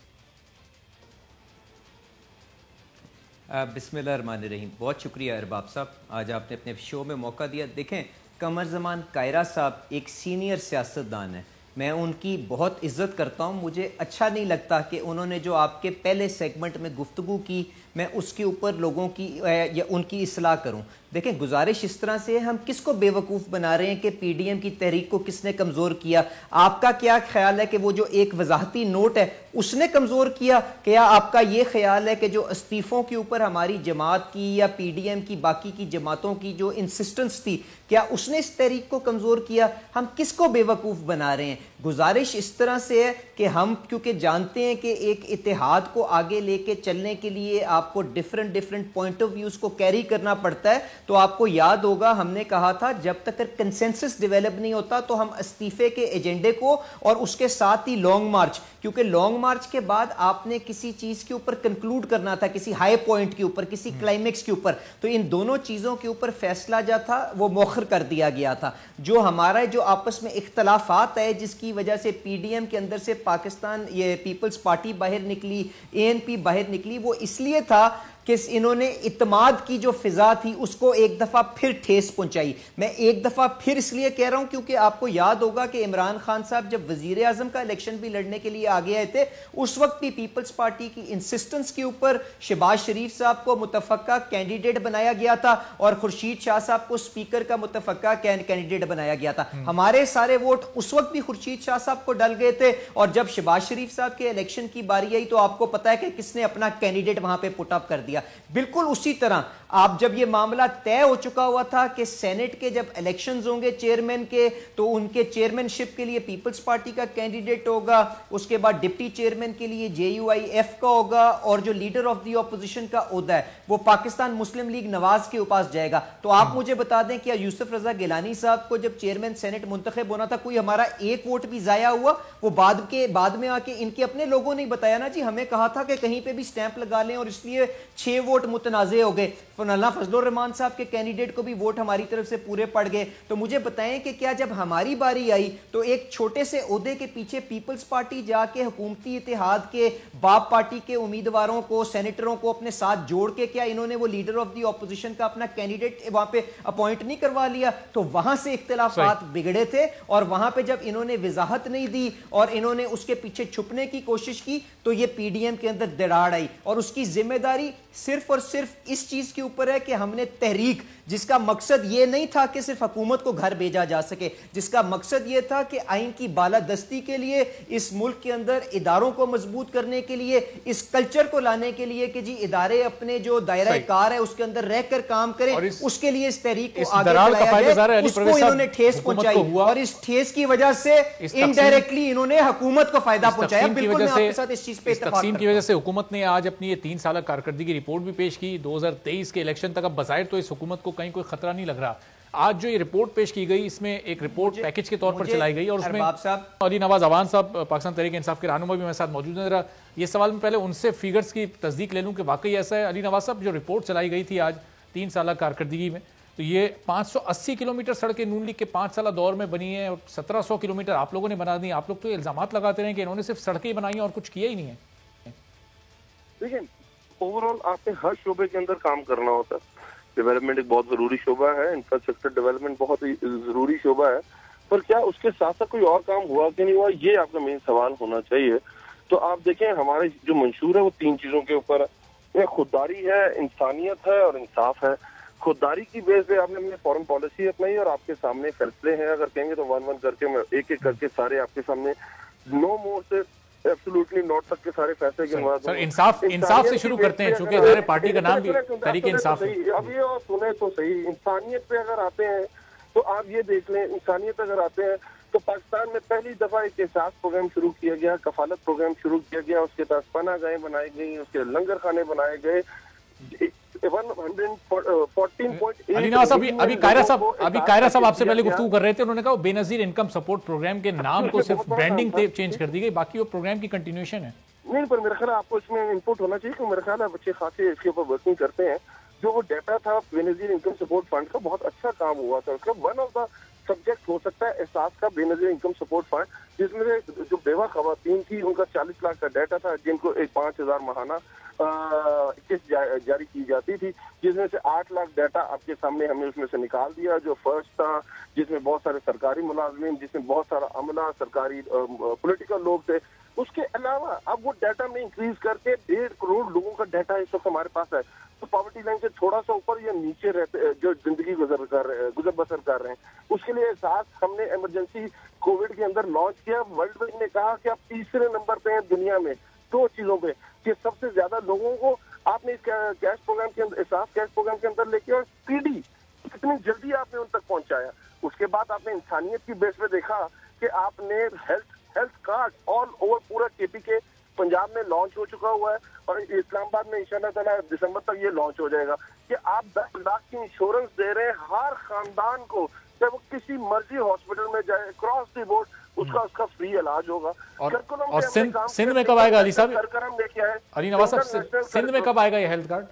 बिस्मिल्लाहिर्रहमानिर्रहीम। बहुत शुक्रिया अरबाब साहब, आज आपने अपने शो में मौका दिया। देखें, कमरजमान कायरा साहब एक सीनियर सियासतदान है, मैं उनकी बहुत इज्जत करता हूं। मुझे अच्छा नहीं लगता कि उन्होंने जो आपके पहले सेगमेंट में गुफ्तगू की, मैं उसके ऊपर लोगों की या उनकी इस्लाह करूं। देखें, गुजारिश इस तरह से हम किसको बेवकूफ़ बना रहे हैं कि पीडीएम की तहरीक को किसने कमज़ोर किया? आपका क्या ख्याल है कि वो जो एक वजाहती नोट है उसने कमज़ोर किया? क्या आपका ये ख्याल है कि जो इस्तीफ़ों के ऊपर हमारी जमात की या पीडीएम की बाकी की जमातों की जो इंसिस्टेंस थी, क्या उसने इस तहरीक को कमज़ोर किया? हम किसको बेवकूफ़ बना रहे हैं? गुजारिश इस तरह से है कि हम क्योंकि जानते हैं कि एक इत्तेहाद को आगे लेके चलने के लिए आपको डिफरेंट पॉइंट ऑफ व्यूज को कैरी करना पड़ता है। तो आपको याद होगा हमने कहा था जब तक कंसेंसस डेवलप नहीं होता तो हम इस्तीफे के एजेंडे को और उसके साथ ही लॉन्ग मार्च, क्योंकि लॉन्ग मार्च के बाद आपने किसी चीज के ऊपर कंक्लूड करना था, किसी हाई पॉइंट के ऊपर, किसी क्लाइमेक्स के ऊपर, तो इन दोनों चीजों के ऊपर फैसला जो था वो मौखर कर दिया गया था। जो हमारा जो आपस में इख्तलाफात है जिसकी वजह से पीडीएम के अंदर से पाकिस्तान ये पीपल्स पार्टी बाहर निकली, एएनपी बाहर निकली, वो इसलिए था कि इन्होंने इत्माद की जो फिजा थी उसको एक दफा फिर ठेस पहुंचाई। मैं एक दफा फिर इसलिए कह रहा हूं क्योंकि आपको याद होगा कि इमरान खान साहब जब वजीर आजम का इलेक्शन भी लड़ने के लिए आगे आए थे, उस वक्त भी पीपल्स पार्टी की इंसिस्टेंस के ऊपर शहबाज शरीफ साहब को मुतफक्का कैंडिडेट बनाया गया था और खुर्शीद शाह साहब को स्पीकर का मुतफक्का कैंडिडेट बनाया गया था। हमारे सारे वोट उस वक्त भी खुर्शीद शाह साहब को डल गए थे, और जब शहबाज शरीफ साहब के इलेक्शन की बारी आई तो आपको पता है कि किसने अपना कैंडिडेट वहां पे पुट अप कर दिया। बिल्कुल उसी तरह आप जब ये मामला तय हो चुका हुआ था कि सेनेट के जब इलेक्शंस होंगे चेयरमैन के, तो उनके चेयरमैनशिप के लिए पीपल्स पार्टी का कैंडिडेट होगा, उसके बाद डिप्टी चेयरमैन के लिए जेयूआईएफ का होगा, और जो लीडर ऑफ द ऑपोजिशन का ओहदा है वो पाकिस्तान मुस्लिम लीग नवाज के पास जाएगा। तो आप मुझे बता दें क्या यूसुफ रजा गिलानी साहब को जब चेयरमैन सेनेट मुंतखब होना था कोई हमारा एक वोट भी जाया हुआ? वो बाद में आके इनके अपने लोगों ने बताया ना जी, हमें कहा था कि कहीं पे भी स्टैंप लगा लें और इसलिए 6 वोट मुतनाज़े हो गए। फनाला फजलुर रहमान साहब के कैंडिडेट को भी वोट हमारी तरफ से पूरे पड़ गए। तो मुझे बताएं कि क्या जब हमारी बारी आई तो एक छोटे से ओहदे के पीछे पीपल्स पार्टी जाके हुकूमती इत्तेहाद के बाप पार्टी के उम्मीदवारों को, सेनेटरों को अपने साथ जोड़ के क्या इन्होंने वो लीडर ऑफ द ऑपोजिशन का अपना कैंडिडेट वहां पे अपॉइंट नहीं करवा लिया? तो वहां से इख्तिलाफात बिगड़े थे, और वहां पे जब इन्होंने वजाहत नहीं दी और इन्होंने उसके पीछे छुपने की कोशिश की तो ये पीडीएम के अंदर दरार आई, और उसकी जिम्मेदारी सिर्फ और सिर्फ इस चीज के ऊपर है कि हमने तहरीक, जिसका मकसद ये नहीं था कि सिर्फ हुकूमत को घर भेजा जा सके, जिसका मकसद ये था कि आइन की बालादस्ती के लिए, इस मुल्क के अंदर इदारों को मजबूत करने के लिए, इस कल्चर को लाने के लिए कि जी इदारे अपने जो दायरा कार है उसके अंदर रहकर काम करें, उसके लिए इस तहरीक को आगे बढ़ाया जाए, उसको इन्होंने ठेस पहुंचाई, और इस ठेस की वजह से इनडायरेक्टली इन्होंने हुकूमत को फायदा पहुंचाया। बिल्कुल मैं आपके साथ इस चीज पे इत्तेफाक तकसीम की वजह से हुकूमत ने आज अपनी ये 3 साल कारकर्दगी रिपोर्ट भी पेश की 2023 के इलेक्शन तक। अब बज़ाहिर तो इस हुकूमत को कहीं कोई खतरा नहीं लग रहा। आज जो ये रिपोर्ट पेश की गई इसमें एक रिपोर्ट पैकेज के तौर पर चलाई गई, और उसमें अली नवाज अवान साहब पाकिस्तान तहरीक इंसाफ के रहनुमा भी मेरे साथ मौजूद हैं। जरा ये सवाल मैं पहले उनसे फिगर्स की तस्दीक ले लूं कि वाकई ऐसा है। अली नवाज साहब, जो रिपोर्ट चलाई गई थी आज 3 साल कारकर्दगी में, तो ये 580 किलोमीटर सड़कें नून लीग के 5 साल दौर में बनी है, और 1700 किलोमीटर आप लोगों ने बना दी। आप लोग तो इल्जामात लगाते रहे कि इन्होंने सिर्फ सड़कें बनाई और कुछ किया ही नहीं है। देखिए, ओवरऑल आपने हर शोबे के अंदर काम करना होता है। डेवलपमेंट एक बहुत जरूरी शोबा है, इंफ्रास्ट्रक्चर डेवलपमेंट बहुत ही जरूरी शोबा है, पर क्या उसके साथ साथ कोई और काम हुआ कि नहीं हुआ, ये आपका मेन सवाल होना चाहिए। तो आप देखें, हमारे जो मंशूर है वो 3 चीजों के ऊपर है, खुददारी है, इंसानियत है और इंसाफ है। खुददारी की बेस पे आपने अपनी फॉरेन पॉलिसी अपनाई और आपके सामने फैसले हैं, अगर कहेंगे तो 1-1 करके, एक एक करके सारे आपके सामने। नो मोर से एब्सोल्युटली नॉट तक के सारे फैसले गिनवा सर इंसाफ से शुरू करते हैं, चूंकि हमारे पार्टी का नाम भी तहरीक इंसाफ है। अब ये सुने तो सही, इंसानियत पे अगर आते हैं तो आप ये देख लें, इंसानियत अगर आते हैं तो पाकिस्तान में पहली दफा एक एहसास प्रोग्राम शुरू किया गया, कफालत प्रोग्राम शुरू किया गया, उसके तहत पनाहगाहें बनाई गई, उसके लंगर खाने बनाए गए। 114.8 अली नवाज साहब, अभी कायरा साहब आपसे पहले गुफ्तगू कर रहे थे, उन्होंने कहा बेनजीर इनकम सपोर्ट प्रोग्राम के नाम को सिर्फ ब्रांडिंग चेंज कर दी गई, बाकी वो प्रोग्राम की कंटिन्यूएशन है। नहीं, पर मेरा ख्याल आपको इसमें इनपुट होना चाहिए कि मेरा ख्याल है बच्चे खासे इसके ऊपर वर्किंग करते हैं। जो वो डाटा था बेनजीर इनकम सपोर्ट फंड का, बहुत अच्छा काम हुआ था उसका। वन ऑफ द सब्जेक्ट हो सकता है एहसास का बेनजीर इनकम सपोर्ट फंड, जिसमें से जो बेवा खवातीन थी उनका 40 लाख का डाटा था, जिनको 5,000 महाना किस्त जारी की जाती थी, जिसमें से 8 लाख डाटा आपके सामने हमने उसमें से निकाल दिया। जो फर्स्ट था जिसमें बहुत सारे सरकारी मुलाजमीन, जिसमें बहुत सारा अमला, सरकारी पॉलिटिकल लोग थे। उसके अलावा अब वो डाटा में इंक्रीज करके 1.5 करोड़ लोगों का डाटा इस वक्त हमारे पास है। तो पॉवर्टी लाइन से थोड़ा सा ऊपर या नीचे रहते जो जिंदगी गुजर बसर कर रहे हैं, उसके लिए एहसास हमने इमरजेंसी कोविड के अंदर लॉन्च किया। वर्ल्ड बैंक ने कहा कि आप तीसरे नंबर पे हैं दुनिया में 2 चीजों पे, कि सबसे ज्यादा लोगों को आपने इस कैश प्रोग्राम के अंदर, एहसास कैश प्रोग्राम के अंदर लेके, और स्पीडी कितनी जल्दी आपने उन तक पहुंचाया। उसके बाद आपने इंसानियत की बेस पे देखा कि आपने हेल्थ कार्ड ऑल ओवर पूरा केपी के पंजाब में लॉन्च हो चुका हुआ है, और इस्लामाबाद में इंशाल्लाह ताला दिसंबर तक ये लॉन्च हो जाएगा कि आप 10 लाख की इंश्योरेंस दे रहे हैं हर खानदान को, चाहे वो किसी मर्जी हॉस्पिटल में जाए, क्रॉस द बोर्ड उसका फ्री इलाज होगा। और सिंध में कब आएगा अली साहब? लेके आए अली नवाज साहब, सिंध में कब आएगा ये हेल्थ कार्ड?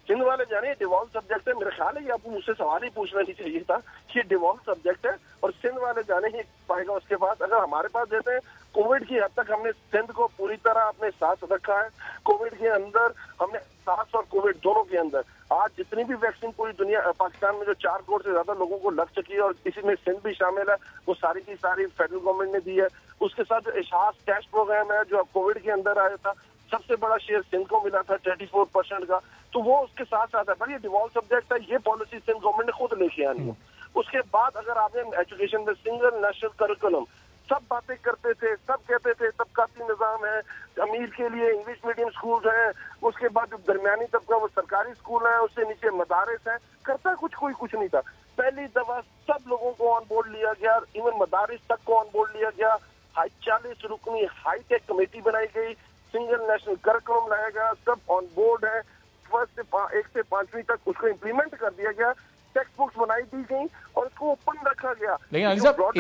सिंध वाले जाने डिवॉल्व सब्जेक्ट है, मेरा ख्याल है ये आपको मुझसे सवाल ही पूछना नहीं चाहिए था। ये डिवॉल्व सब्जेक्ट है और सिंध वाले जाने ही पाएगा उसके बाद। अगर हमारे पास जैसे कोविड की हद तक हमने सिंध को पूरी तरह अपने साथ रखा है। कोविड के अंदर हमने साथ और कोविड दोनों के अंदर आज जितनी भी वैक्सीन पूरी दुनिया पाकिस्तान में जो 4 करोड़ से ज्यादा लोगों को लग चुकी है, और इसमें सिंध भी शामिल है, वो सारी की सारी फेडरल गवर्नमेंट ने दी है। उसके साथ जो एहसास कैश प्रोग्राम है जो कोविड के अंदर आया था, सबसे बड़ा शेयर सिंध को मिला था 34% का, तो वो उसके साथ साथ है। पर ये डिवॉल्व सब्जेक्ट है, ये पॉलिसी सिंध गवर्नमेंट ने खुद लेके आनी है। उसके बाद अगर आपने एजुकेशन में सिंगल नेशनल करिकुलम, सब बातें करते थे, सब कहते थे तबकाती निजाम है, अमीर के लिए इंग्लिश मीडियम स्कूल है, उसके बाद जो दरमियानी तबका वो सरकारी स्कूल है, उससे नीचे मदारिस है, करता कोई कुछ नहीं था। पहली दफा सब लोगों को ऑन बोर्ड लिया गया, इवन मदारिस तक को ऑन बोर्ड लिया गया। 40 रुकनी हाईटेक कमेटी बनाई गई, सिंगल नेशनल करिकुलम लाया गया, सब ऑन बोर्ड है। 1 से 5वीं तक उसको इम्प्लीमेंट कर दिया गया, टेक्स्ट बुक्स बनाई दी गई और उसको ओपन रखा गया। लेकिन अली साहब,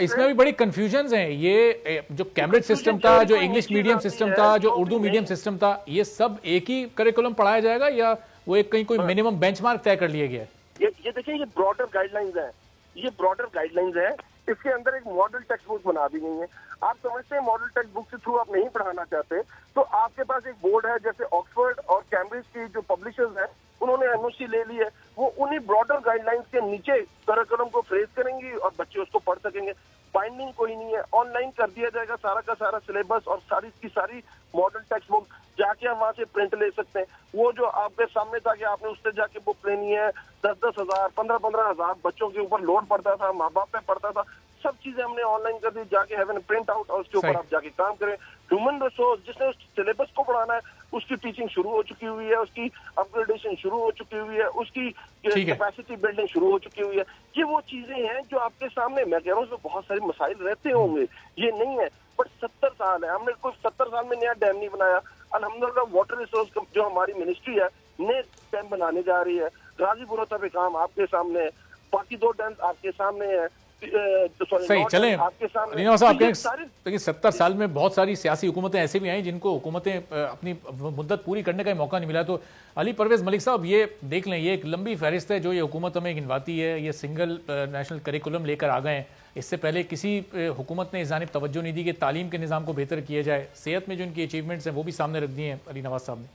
इसमें भी बड़ी कंफ्यूजन्स हैं। ये जो कैम्ब्रिज सिस्टम था, जो इंग्लिश मीडियम सिस्टम था, जो उर्दू मीडियम सिस्टम था, ये सब एक ही करिकुलम पढ़ाया जाएगा या वो एक कहीं कोई मिनिमम बेंचमार्क तय कर लिया गया है? ये देखिए, ये ब्रॉडर गाइडलाइंस है, ये ब्रॉडर गाइडलाइंस है। इसके अंदर एक मॉडल टेक्स्ट बुक बना दी गई है। आप समझते हैं मॉडल टेक्स्ट बुक के थ्रू आप नहीं पढ़ाना चाहते, तो आपके पास एक बोर्ड है, जैसे ऑक्सफोर्ड और कैम्ब्रिज की जो पब्लिशर्स हैं उन्होंने एनओसी ले ली है, वो उन्हीं ब्रॉडर गाइडलाइंस के नीचे करिकुलम को फ्रेज करेंगी और बच्चे उसको पढ़ सकेंगे। बाइंडिंग कोई नहीं है, ऑनलाइन कर दिया जाएगा सारा का सारा सिलेबस और सारी की सारी मॉडल टेक्स्ट बुक, जाके हम वहां से प्रिंट ले सकते हैं। वो जो आपके सामने था कि आपने उससे जाके बुक लेनी है, 10-10 हजार 15-15 हजार बच्चों के ऊपर लोड पड़ता था, माँ बाप पे पड़ता था, सब चीजें हमने ऑनलाइन कर दी, जाके हैव एन प्रिंट आउट और उसके ऊपर आप जाके काम करें। ह्यूमन रिसोर्स जिसने उस सिलेबस को पढ़ाना है उसकी टीचिंग शुरू हो चुकी हुई है, उसकी अपग्रेडेशन शुरू हो चुकी हुई है, उसकी कैपेसिटी बिल्डिंग शुरू हो चुकी हुई है। ये वो चीजें हैं जो आपके सामने, मैं कह रहा हूँ उसमें बहुत सारे मसाइल रहते होंगे, ये नहीं है, बट 70 साल है, हमने कोई 70 साल में नया डैम नहीं बनाया। अल्हम्दुलिल्लाह वाटर रिसोर्स जो हमारी मिनिस्ट्री है नए डैम बनाने जा रही है। गाजीपुर पे काम आपके सामने है, बाकी 2 डैम आपके सामने है। सही चलें अली साहब, देखिए 70 साल में बहुत सारी सियासी हुकूमतें ऐसे भी आई जिनको हुकूमतें अपनी मुद्दत पूरी करने का मौका नहीं मिला। तो अली परवेज मलिक साहब, ये देख लें, ये एक लंबी फहरिस्त है जो ये हुकूमत हमें गिनवाती है। ये सिंगल नेशनल करिकुलम लेकर आ गए हैं। इससे पहले किसी हुकूमत ने इस जानिब तवज्जो नहीं दी कि तालीम के निज़ाम को बेहतर किया जाए। सेहत में जो इनकी अचीवमेंट्स हैं वो भी सामने रख दिए हैं अली नवाज साहब ने।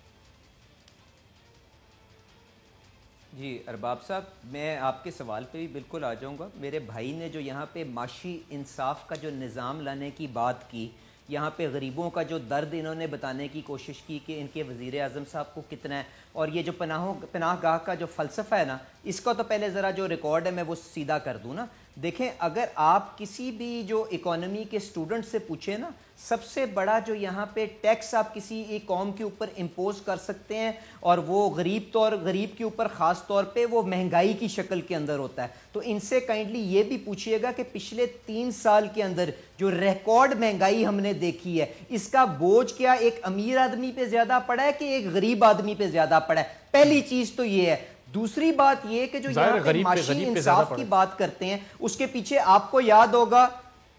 जी अरबाब साहब, मैं आपके सवाल पे भी बिल्कुल आ जाऊंगा। मेरे भाई ने जो यहाँ पे माशी इंसाफ का जो निज़ाम लाने की बात की, यहाँ पे गरीबों का जो दर्द इन्होंने बताने की कोशिश की कि इनके वज़ीर आज़म साहब को कितना है, और ये जो पनाहगाह का जो फ़लसफ़ा है ना, इसका तो पहले ज़रा जो रिकॉर्ड है मैं वो सीधा कर दूँ ना। देखें, अगर आप किसी भी जो इकोनॉमी के स्टूडेंट से पूछे ना, सबसे बड़ा जो यहाँ पे टैक्स आप किसी एक कौम के ऊपर इम्पोज कर सकते हैं, और वो गरीब के ऊपर ख़ास तौर पे वो महंगाई की शक्ल के अंदर होता है। तो इनसे काइंडली ये भी पूछिएगा कि पिछले 3 साल के अंदर जो रिकॉर्ड महंगाई हमने देखी है, इसका बोझ क्या एक अमीर आदमी पे ज़्यादा पड़ा है कि एक गरीब आदमी पे ज़्यादा पड़ा है? पहली चीज़ तो ये है। दूसरी बात ये कि जो यहाँ पे माशी इंसाफ की बात करते हैं, उसके पीछे आपको याद होगा,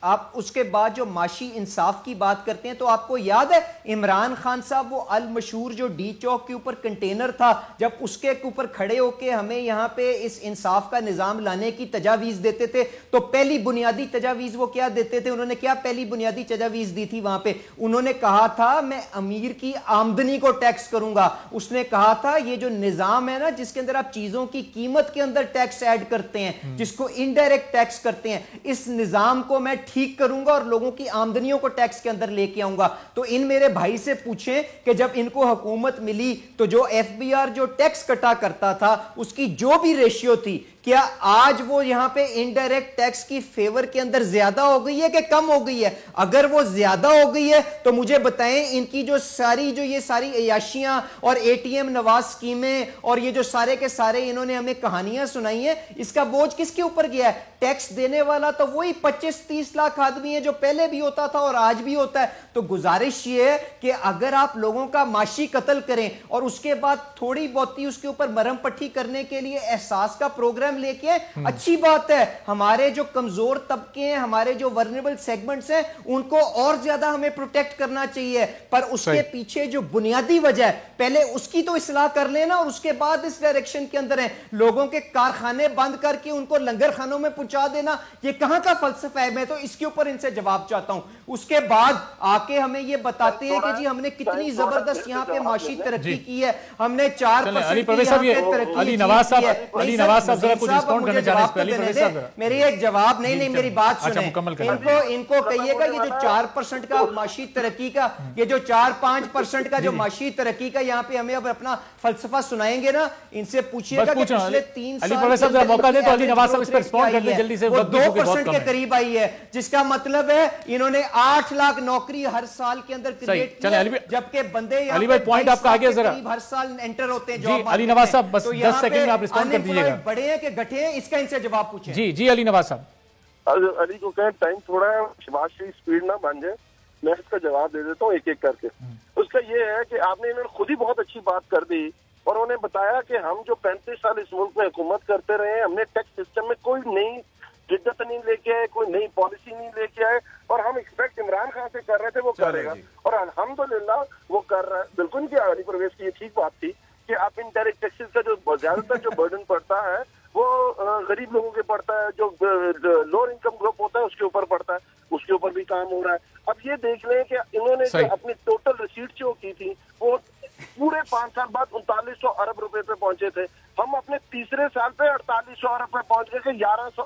आप उसके बाद जो माशी इंसाफ की बात करते हैं, तो आपको याद है इमरान खान साहब वो अल मशहूर जो डी चौक के ऊपर कंटेनर था, जब उसके ऊपर खड़े होके हमें यहाँ पे इस इंसाफ का निजाम लाने की तजावीज देते थे, तो पहली बुनियादी तजावीज वो क्या देते थे? उन्होंने क्या पहली बुनियादी तजावीज दी थी वहां पे? उन्होंने कहा था मैं अमीर की आमदनी को टैक्स करूंगा। उसने कहा था ये जो निजाम है ना, जिसके अंदर आप चीजों की कीमत के अंदर टैक्स ऐड करते हैं, जिसको इनडायरेक्ट टैक्स करते हैं, इस निजाम को मैं ठीक करूंगा और लोगों की आमदनियों को टैक्स के अंदर लेके आऊंगा। तो इन मेरे भाई से पूछें कि जब इनको हुकूमत मिली तो जो एफबीआर जो टैक्स कटा करता था, उसकी जो भी रेशियो थी, क्या आज वो यहां पे इनडायरेक्ट टैक्स की फेवर के अंदर ज्यादा हो गई है कि कम हो गई है? अगर वो ज्यादा हो गई है तो मुझे बताएं, इनकी जो ये सारी अयाशियां और एटीएम नवाज स्कीमें और ये जो सारे के सारे इन्होंने हमें कहानियां सुनाई हैं, इसका बोझ किसके ऊपर गया है? टैक्स देने वाला तो वही 25-30 लाख आदमी है जो पहले भी होता था और आज भी होता है। तो गुजारिश ये है कि अगर आप लोगों का माशी कत्ल करें और उसके बाद थोड़ी बहुती उसके ऊपर मरहम पट्टी करने के लिए एहसास का प्रोग्राम लेके, अच्छी बात है। हमारे जो कमजोर तबके हैं, हमारे जो वर्नेबल सेगमेंट्स हैं, उनको और ज्यादा हमें प्रोटेक्ट करना चाहिए, पर उसके पीछे जो बुनियादी वजह है, पहले उसकी तो इस्लाह कर लेना और उसके बाद इस डायरेक्शन के अंदर है। लोगों के कारखाने बंद करके उनको लंगर खानों में पहुंचा देना, ये कहां का फलसफा है? मैं तो इसके ऊपर इनसे जवाब चाहता हूं। उसके बाद आके हमें ये बताते हैं कि जी हमने कितनी जबरदस्त यहां पे माशी तरक्की की है, हमने 4% अली नवाज साहब रिस्पॉन्ड करना चाह रहे हैं। मेरी एक जवाब नहीं, मेरी बात सुने। इनको कहिएगा ये जो 4% का माशी तरक्की का, ये जो 4-5% का जो माशी तरक्की का यहाँ पे हमें अब अपना फलसफा सुनाएंगे ना, इनसे पूछिएगा कि पिछले 3 साल मौका दे तो अली नवाज साहब इस पर रिस्पॉन्ड कर दें जल्दी से। वो 2% के करीब आई है, जिसका मतलब है इन्होंने 8 लाख नौकरी हर साल के अंदर क्रिएट की, जबकि बंदे अली भाई पॉइंट आपका आगे जरा हर साल एंटर होते हैं जी। अली नवाज साहब बस 10 सेकंड में आप रिस्पॉन्ड कर दीजिएगा। बड़े हैं कि घटे हैं, इसका इनसे जवाब पूछें। जी अली नवाज साहब। अली को कहें टाइम थोड़ा है, शबाश की स्पीड ना बन जाए, मैं इसका जवाब दे देता हूँ एक एक करके। उसका ये है कि आपने इन्होंने खुद ही बहुत अच्छी बात कर दी और उन्होंने बताया कि हम जो 35 साल इस मुल्क में हुकूमत करते रहे, हमने टैक्स सिस्टम में कोई नई जिद्दत नहीं लेके आए, कोई नई पॉलिसी नहीं लेके आए, और हम एक्सपेक्ट इमरान खान से कर रहे थे वो करेगा, और अल्हम्दुलिल्लाह वो कर रहा है। बिल्कुल नहीं, अली परवेज की ये ठीक बात थी कि आप इनडायरेक्ट टैक्सेस का जो ज्यादातर जो बर्डन पड़ता है वो गरीब लोगों के पड़ता है, जो लोअर इनकम ग्रुप होता है उसके ऊपर पड़ता है, उसके ऊपर भी काम हो रहा है। अब ये देख लें कि इन्होंने जो अपनी टोटल रिसीट जो की थी वो पूरे 5 साल बाद 3900 अरब रुपए पे पहुंचे थे। हम अपने तीसरे साल पे 4800 अरब पे पहुंच गए कि 1100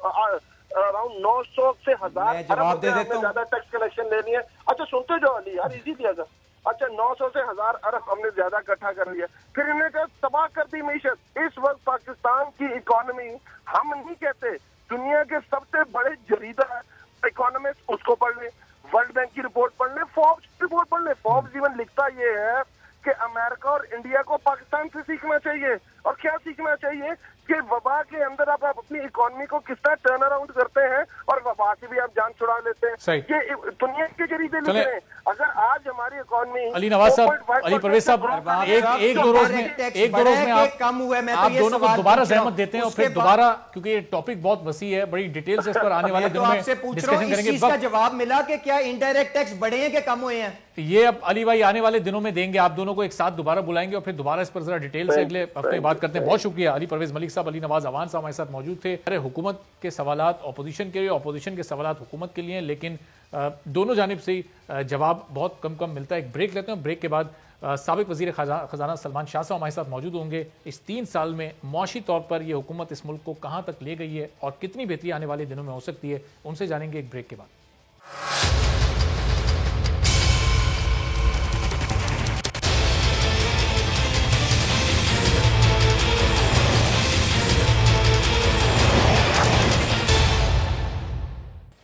अराउंड 900 से 1000 अरब रुपए ज्यादा टैक्स कलेक्शन लेनी है। अच्छा सुनते जाओ अली यार, इजी दिया था। अच्छा 900 से 1000 अरब हमने ज्यादा इकट्ठा कर लिया, फिर इन्होंने कहा तबाह कर दी मीशत। इस वक्त पाकिस्तान की इकोनॉमी, हम नहीं कहते, दुनिया के सबसे बड़े जरीदा इकोनॉमिस्ट उसको पढ़ ले, वर्ल्ड बैंक की रिपोर्ट पढ़ ले, फोर्ब्स की रिपोर्ट पढ़ ले। फोर्ब्स इवन लिखता ये है कि अमेरिका और इंडिया को पाकिस्तान से सीखना चाहिए। और क्या सीखना चाहिए कि वबा के अंदर आप अपनी इकोनॉमी को किस तरह टर्न अराउंड करते हैं और वबा से भी आप जान छुड़ा लेते हैं। ये दुनिया के जरीदे लिख रहे हैं। अगर आज हमारी इकोनॉमी अली नवाज साहब, अली परवेज साहब, एक दो रोज में आप कम हुआ है, मैं आप दोनों को दोबारा जहमत देते हैं और फिर दोबारा, क्योंकि ये टॉपिक बहुत वसी है, बड़ी डिटेल से इस पर आने वाले दिनों में डिस्कशन करेंगे। इसका जवाब मिला कि क्या इनडायरेक्ट टैक्स बढ़े हैं कि कम हुए हैं? ये अब अली भाई आने वाले दिनों में देंगे, आप दोनों को एक साथ दोबारा बुलाएंगे और फिर दोबारा इस पर जरा डिटेल से अगले हफ्ते बात करते हैं। बहुत शुक्रिया अली परवेज मलिक साहब, अली नवाज अवान साहब हमारे साथ मौजूद थे। अरे हुकूमत के सवालात ऑपोजिशन के लिए, ऑपोजिशन के सवालात हुकूमत के लिए, लेकिन दोनों जानिब से जवाब बहुत कम मिलता है। एक ब्रेक लेते हैं, ब्रेक के बाद साबिक वजीर खजाना सलमान शाह साहब हमारे साथ मौजूद होंगे। इस 3 साल में मुआशी तौर पर यह हुकूमत इस मुल्क को कहां तक ले गई है और कितनी बेहतरी आने वाले दिनों में हो सकती है, उनसे जानेंगे एक ब्रेक के बाद।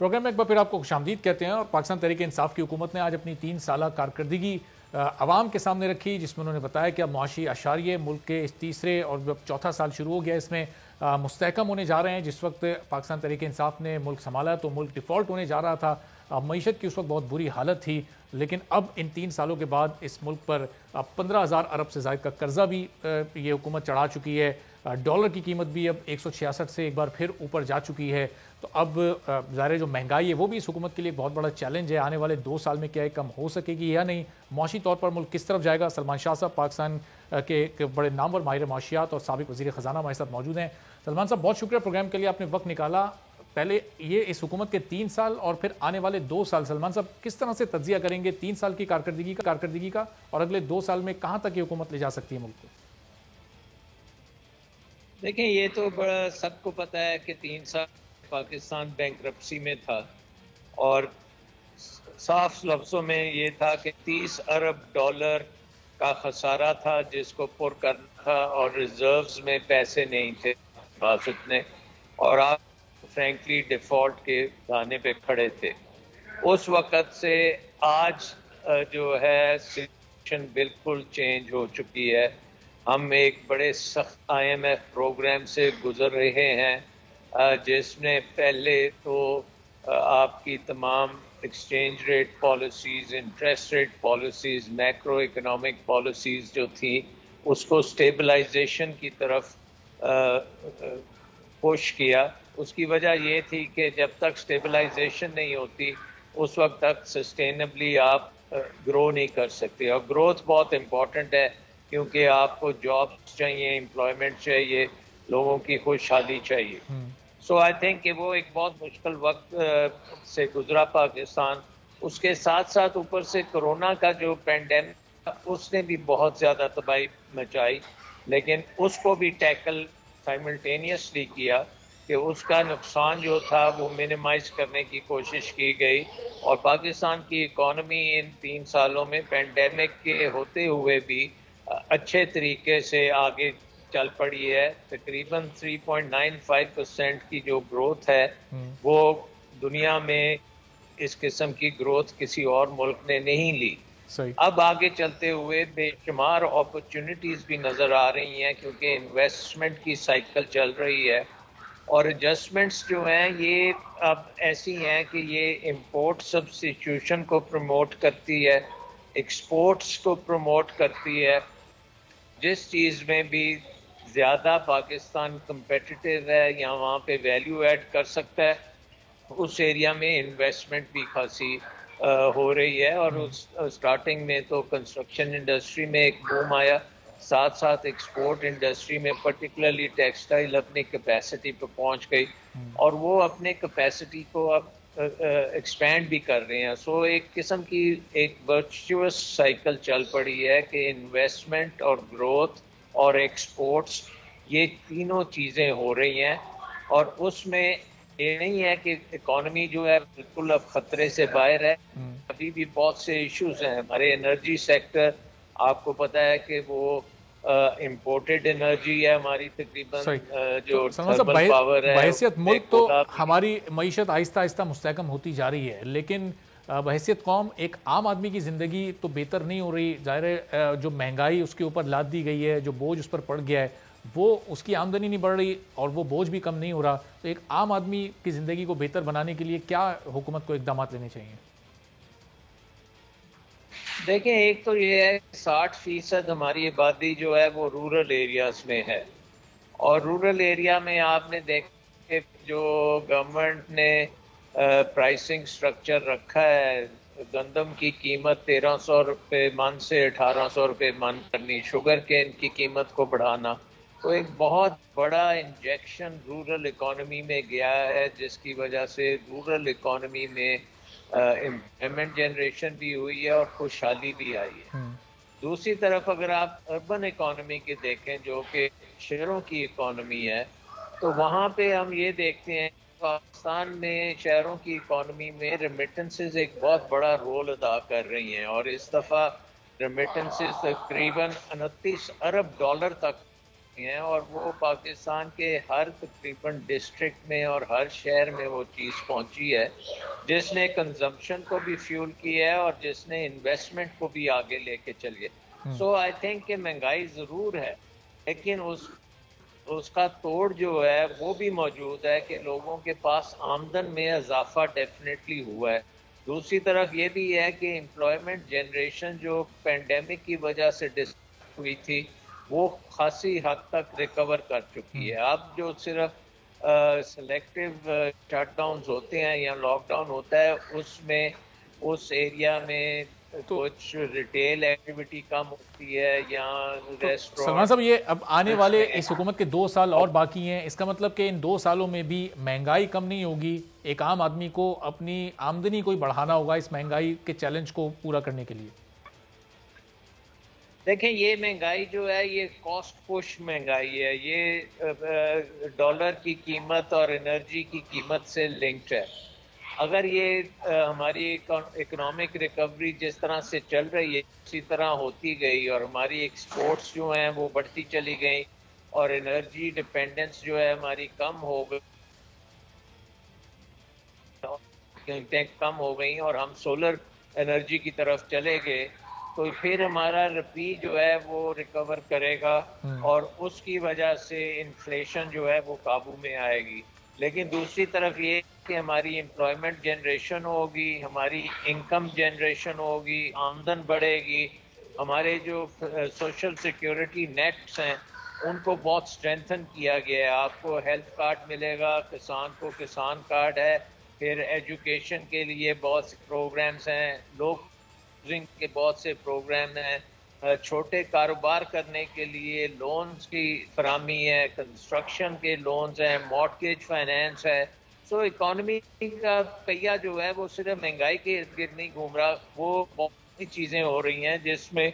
प्रोग्राम में एक बार फिर आपको खुशामदीद कहते हैं। और पाकिस्तान तहरीक इंसाफ की हुकूमत ने आज अपनी 3 साला कारकर्दगी आवाम के सामने रखी, जिसमें उन्होंने बताया कि अब मुआशी अशारिये मुल्क के इस तीसरे और जब चौथा साल शुरू हो गया इसमें मुस्तहकम होने जा रहे हैं। जिस वक्त पाकिस्तान तहरीक इंसाफ ने मुल्क संभाला तो मुल्क डिफ़ॉल्ट होने जा रहा था, मईशत की उस वक्त बहुत बुरी हालत थी। लेकिन अब इन 3 सालों के बाद इस मुल्क पर 15,000 अरब से ज़ायद का कर्जा भी ये हुकूमत चढ़ा चुकी है। डॉलर की कीमत भी अब 166 से एक बार फिर ऊपर जा चुकी है। तो अब ज़ाहिर जो महंगाई है वो भी इस हुकूमत के लिए एक बहुत बड़ा चैलेंज है। आने वाले 2 साल में क्या ये कम हो सकेगी या नहीं, मौशी तौर पर मुल्क किस तरफ जाएगा। सलमान शाह साहब पाकिस्तान के बड़े नामवर माहिर माशियात और साबिक वज़ीर ख़जाना हमारे साथ मौजूद हैं। सलमान साहब, बहुत शुक्रिया प्रोग्राम के लिए, आपने वक्त निकाला। पहले ये इस हुकूमत के 3 साल और फिर आने वाले 2 साल, सलमान साहब किस तरह से तज्जिया करेंगे 3 साल की कारकर्दगी का और अगले 2 साल में कहाँ तक ये हुकूमत ले जा सकती है मुल्क को? देखें, ये तो बड़ा सबको पता है कि 3 साल पाकिस्तान बैंकरप्सी में था और साफ लफ्ज़ों में ये था कि 30 अरब डॉलर का खसारा था जिसको पुर करना था और रिजर्व्स में पैसे नहीं थे पास इतने, और आप फ्रैंकली डिफ़ॉल्ट के दाने पे खड़े थे। उस वक़्त से आज जो है सिचुएशन बिल्कुल चेंज हो चुकी है। हम एक बड़े सख्त IMF प्रोग्राम से गुजर रहे हैं जिसने पहले तो आपकी तमाम exchange rate policies, interest rate policies, macro economic policies जो थी उसको स्टेबलाइजेशन की तरफ पुश किया। उसकी वजह ये थी कि जब तक स्टेबलाइजेशन नहीं होती उस वक्त तक सस्टेनेबली आप ग्रो नहीं कर सकते। और ग्रोथ बहुत इम्पॉर्टेंट है क्योंकि आपको जॉब्स चाहिए, एम्प्लॉयमेंट चाहिए, लोगों की खुशहाली चाहिए। सो आई थिंक कि वो एक बहुत मुश्किल वक्त से गुजरा पाकिस्तान। उसके साथ साथ ऊपर से कोरोना का जो पेंडेमिक उसने भी बहुत ज़्यादा तबाही मचाई, लेकिन उसको भी टैकल साइमल्टेनियसली किया कि उसका नुकसान जो था वो मिनिमाइज करने की कोशिश की गई। और पाकिस्तान की इकॉनमी इन 3 सालों में पेंडेमिक के होते हुए भी अच्छे तरीके से आगे चल पड़ी है। तकरीबन 3.95% की जो ग्रोथ है वो दुनिया में इस किस्म की ग्रोथ किसी और मुल्क ने नहीं ली। अब आगे चलते हुए बेशुमार अपॉर्चुनिटीज भी नजर आ रही हैं क्योंकि इन्वेस्टमेंट की साइकिल चल रही है और एडजस्टमेंट्स जो हैं ये अब ऐसी हैं कि ये इंपोर्ट सब्स्टिट्यूशन को प्रमोट करती है, एक्सपोर्ट्स को प्रमोट करती है। जिस चीज़ में भी ज़्यादा पाकिस्तान कंपेटिटिव है या वहाँ पे वैल्यू ऐड कर सकता है उस एरिया में इन्वेस्टमेंट भी खासी हो रही है। और उस स्टार्टिंग में तो कंस्ट्रक्शन इंडस्ट्री में एक बूम आया, साथ साथ एक्सपोर्ट इंडस्ट्री में पर्टिकुलरली टेक्सटाइल अपनी कैपेसिटी पे पहुंच गई और वो अपने कैपेसिटी को अब एक्सपैंड भी कर रहे हैं। सो एक किस्म की एक वर्चुअस साइकिल चल पड़ी है कि इन्वेस्टमेंट और ग्रोथ और एक्सपोर्ट्स ये तीनों चीज़ें हो रही हैं। और उसमें ये नहीं है कि इकॉनमी जो है बिल्कुल अब खतरे से बाहर है, अभी भी बहुत से इश्यूज हैं। हमारे एनर्जी सेक्टर, आपको पता है कि वो इम्पोर्टेड एनर्जी है हमारी, तकरीबन जो थर्मल पावर है। बहैसियत मुल्क तो हमारी मईशत आहिस्ता आहिस्ता मुस्तहकम होती जा रही है, लेकिन बहैसियत कौम एक आम आदमी की ज़िंदगी तो बेहतर नहीं हो रही। ज़ाहिर है जो महंगाई उसके ऊपर लाद दी गई है, जो बोझ उस पर पड़ गया है, वो उसकी आमदनी नहीं बढ़ रही और वो बोझ भी कम नहीं हो रहा। तो एक आम आदमी की ज़िंदगी को बेहतर बनाने के लिए क्या हुकूमत को इक़दाम लेने चाहिए? देखें, एक तो ये है 60% हमारी आबादी जो है वो रूरल एरियाज में है और रूरल एरिया में आपने देखा जो गवर्नमेंट ने प्राइसिंग स्ट्रक्चर रखा है, गंदम की कीमत 1300 रुपये मन से 1800 रुपये मन करनी, शुगर केन की कीमत को बढ़ाना, तो एक बहुत बड़ा इंजेक्शन रूरल इकॉनमी में गया है जिसकी वजह से रूरल इकॉनमी में एम्प्लॉयमेंट जनरेशन भी हुई है और खुशहाली भी आई है। दूसरी तरफ अगर आप अर्बन इकॉनमी के देखें जो कि शहरों की इकॉनमी है, तो वहाँ पे हम ये देखते हैं पाकिस्तान में शहरों की इकॉनमी में रेमिटेंसेस एक बहुत बड़ा रोल अदा कर रही हैं और इस दफ़ा रेमिटेंसेस तकरीबन 29 अरब डॉलर तक चुकी हैं और वो पाकिस्तान के हर तकरीबन डिस्ट्रिक्ट में और हर शहर में वो चीज़ पहुंची है, जिसने कंजम्पशन को भी फ्यूल किया है और जिसने इन्वेस्टमेंट को भी आगे लेके चलिए। सो आई थिंक कि महंगाई ज़रूर है, लेकिन उसका तोड़ जो है वो भी मौजूद है कि लोगों के पास आमदन में इजाफा डेफिनेटली हुआ है। दूसरी तरफ ये भी है कि एम्प्लॉयमेंट जनरेशन जो पेंडेमिक की वजह से डिस्टर्ब हुई थी वो खासी हद तक रिकवर कर चुकी है। अब जो सिर्फ सेलेक्टिव शटडाउन्स होते हैं या लॉकडाउन होता है उसमें उस एरिया में कुछ रिटेल एक्टिविटी कम होती है या रेस्टोरेंट। सलमान साहब, ये अब आने वाले इस हुकूमत के 2 साल और बाकी हैं, इसका मतलब कि इन 2 सालों में भी महंगाई कम नहीं होगी। एक आम आदमी को अपनी आमदनी को ही बढ़ाना होगा इस महंगाई के चैलेंज को पूरा करने के लिए। देखें, ये महंगाई जो है ये कॉस्ट पुश महंगाई है, ये डॉलर की कीमत और एनर्जी की कीमत से लिंक्ड है। अगर ये हमारी इकोनॉमिक रिकवरी जिस तरह से चल रही है उसी तरह होती गई और हमारी एक्सपोर्ट्स जो हैं वो बढ़ती चली गई और एनर्जी डिपेंडेंस जो है हमारी कम हो गई और हम सोलर एनर्जी की तरफ चले गए, तो फिर हमारा रुपये जो है वो रिकवर करेगा और उसकी वजह से इन्फ्लेशन जो है वो काबू में आएगी। लेकिन दूसरी तरफ ये कि हमारी एम्प्लॉयमेंट जनरेशन होगी, हमारी इनकम जनरेशन होगी, आमदन बढ़ेगी, हमारे जो सोशल सिक्योरिटी नेट्स हैं उनको बहुत स्ट्रेंथन किया गया है। आपको हेल्थ कार्ड मिलेगा, किसान को किसान कार्ड है, फिर एजुकेशन के लिए बहुत से प्रोग्राम्स हैं, लोग के बहुत से प्रोग्राम हैं, छोटे कारोबार करने के लिए लोन्स की फराहमी है, कंस्ट्रक्शन के लोन्स हैं, मॉर्टगेज फाइनेंस है। सो इकोनॉमी का पहिया जो है वो सिर्फ महंगाई के इर्द गिर्द नहीं घूम रहा, वो बहुत सी चीज़ें हो रही हैं जिसमें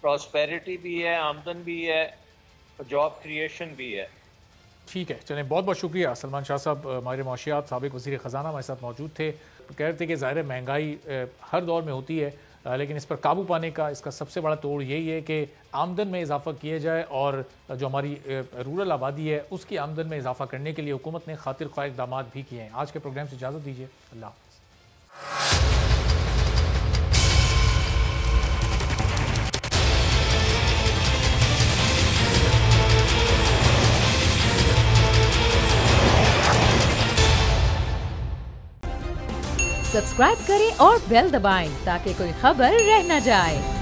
प्रॉस्पेरिटी भी है, आमदन भी है, जॉब क्रिएशन भी है। ठीक है, चलें, बहुत बहुत शुक्रिया सलमान शाह साहब, हमारे मौशियात साबिक वज़ीर ख़जाना हमारे साथ मौजूद थे। कह रहे थे कि ज़ाहिर महंगाई हर दौर में होती है, लेकिन इस पर काबू पाने का इसका सबसे बड़ा तोड़ यही है कि आमदन में इजाफा किया जाए और जो हमारी रूरल आबादी है उसकी आमदन में इजाफा करने के लिए हुकूमत ने खातिर ख्वाह इक़दाम भी किए हैं। आज के प्रोग्राम से इजाज़त दीजिए, अल्लाह हाफ़िज़। सब्सक्राइब करें और बेल दबाएं ताकि कोई खबर रह न जाए।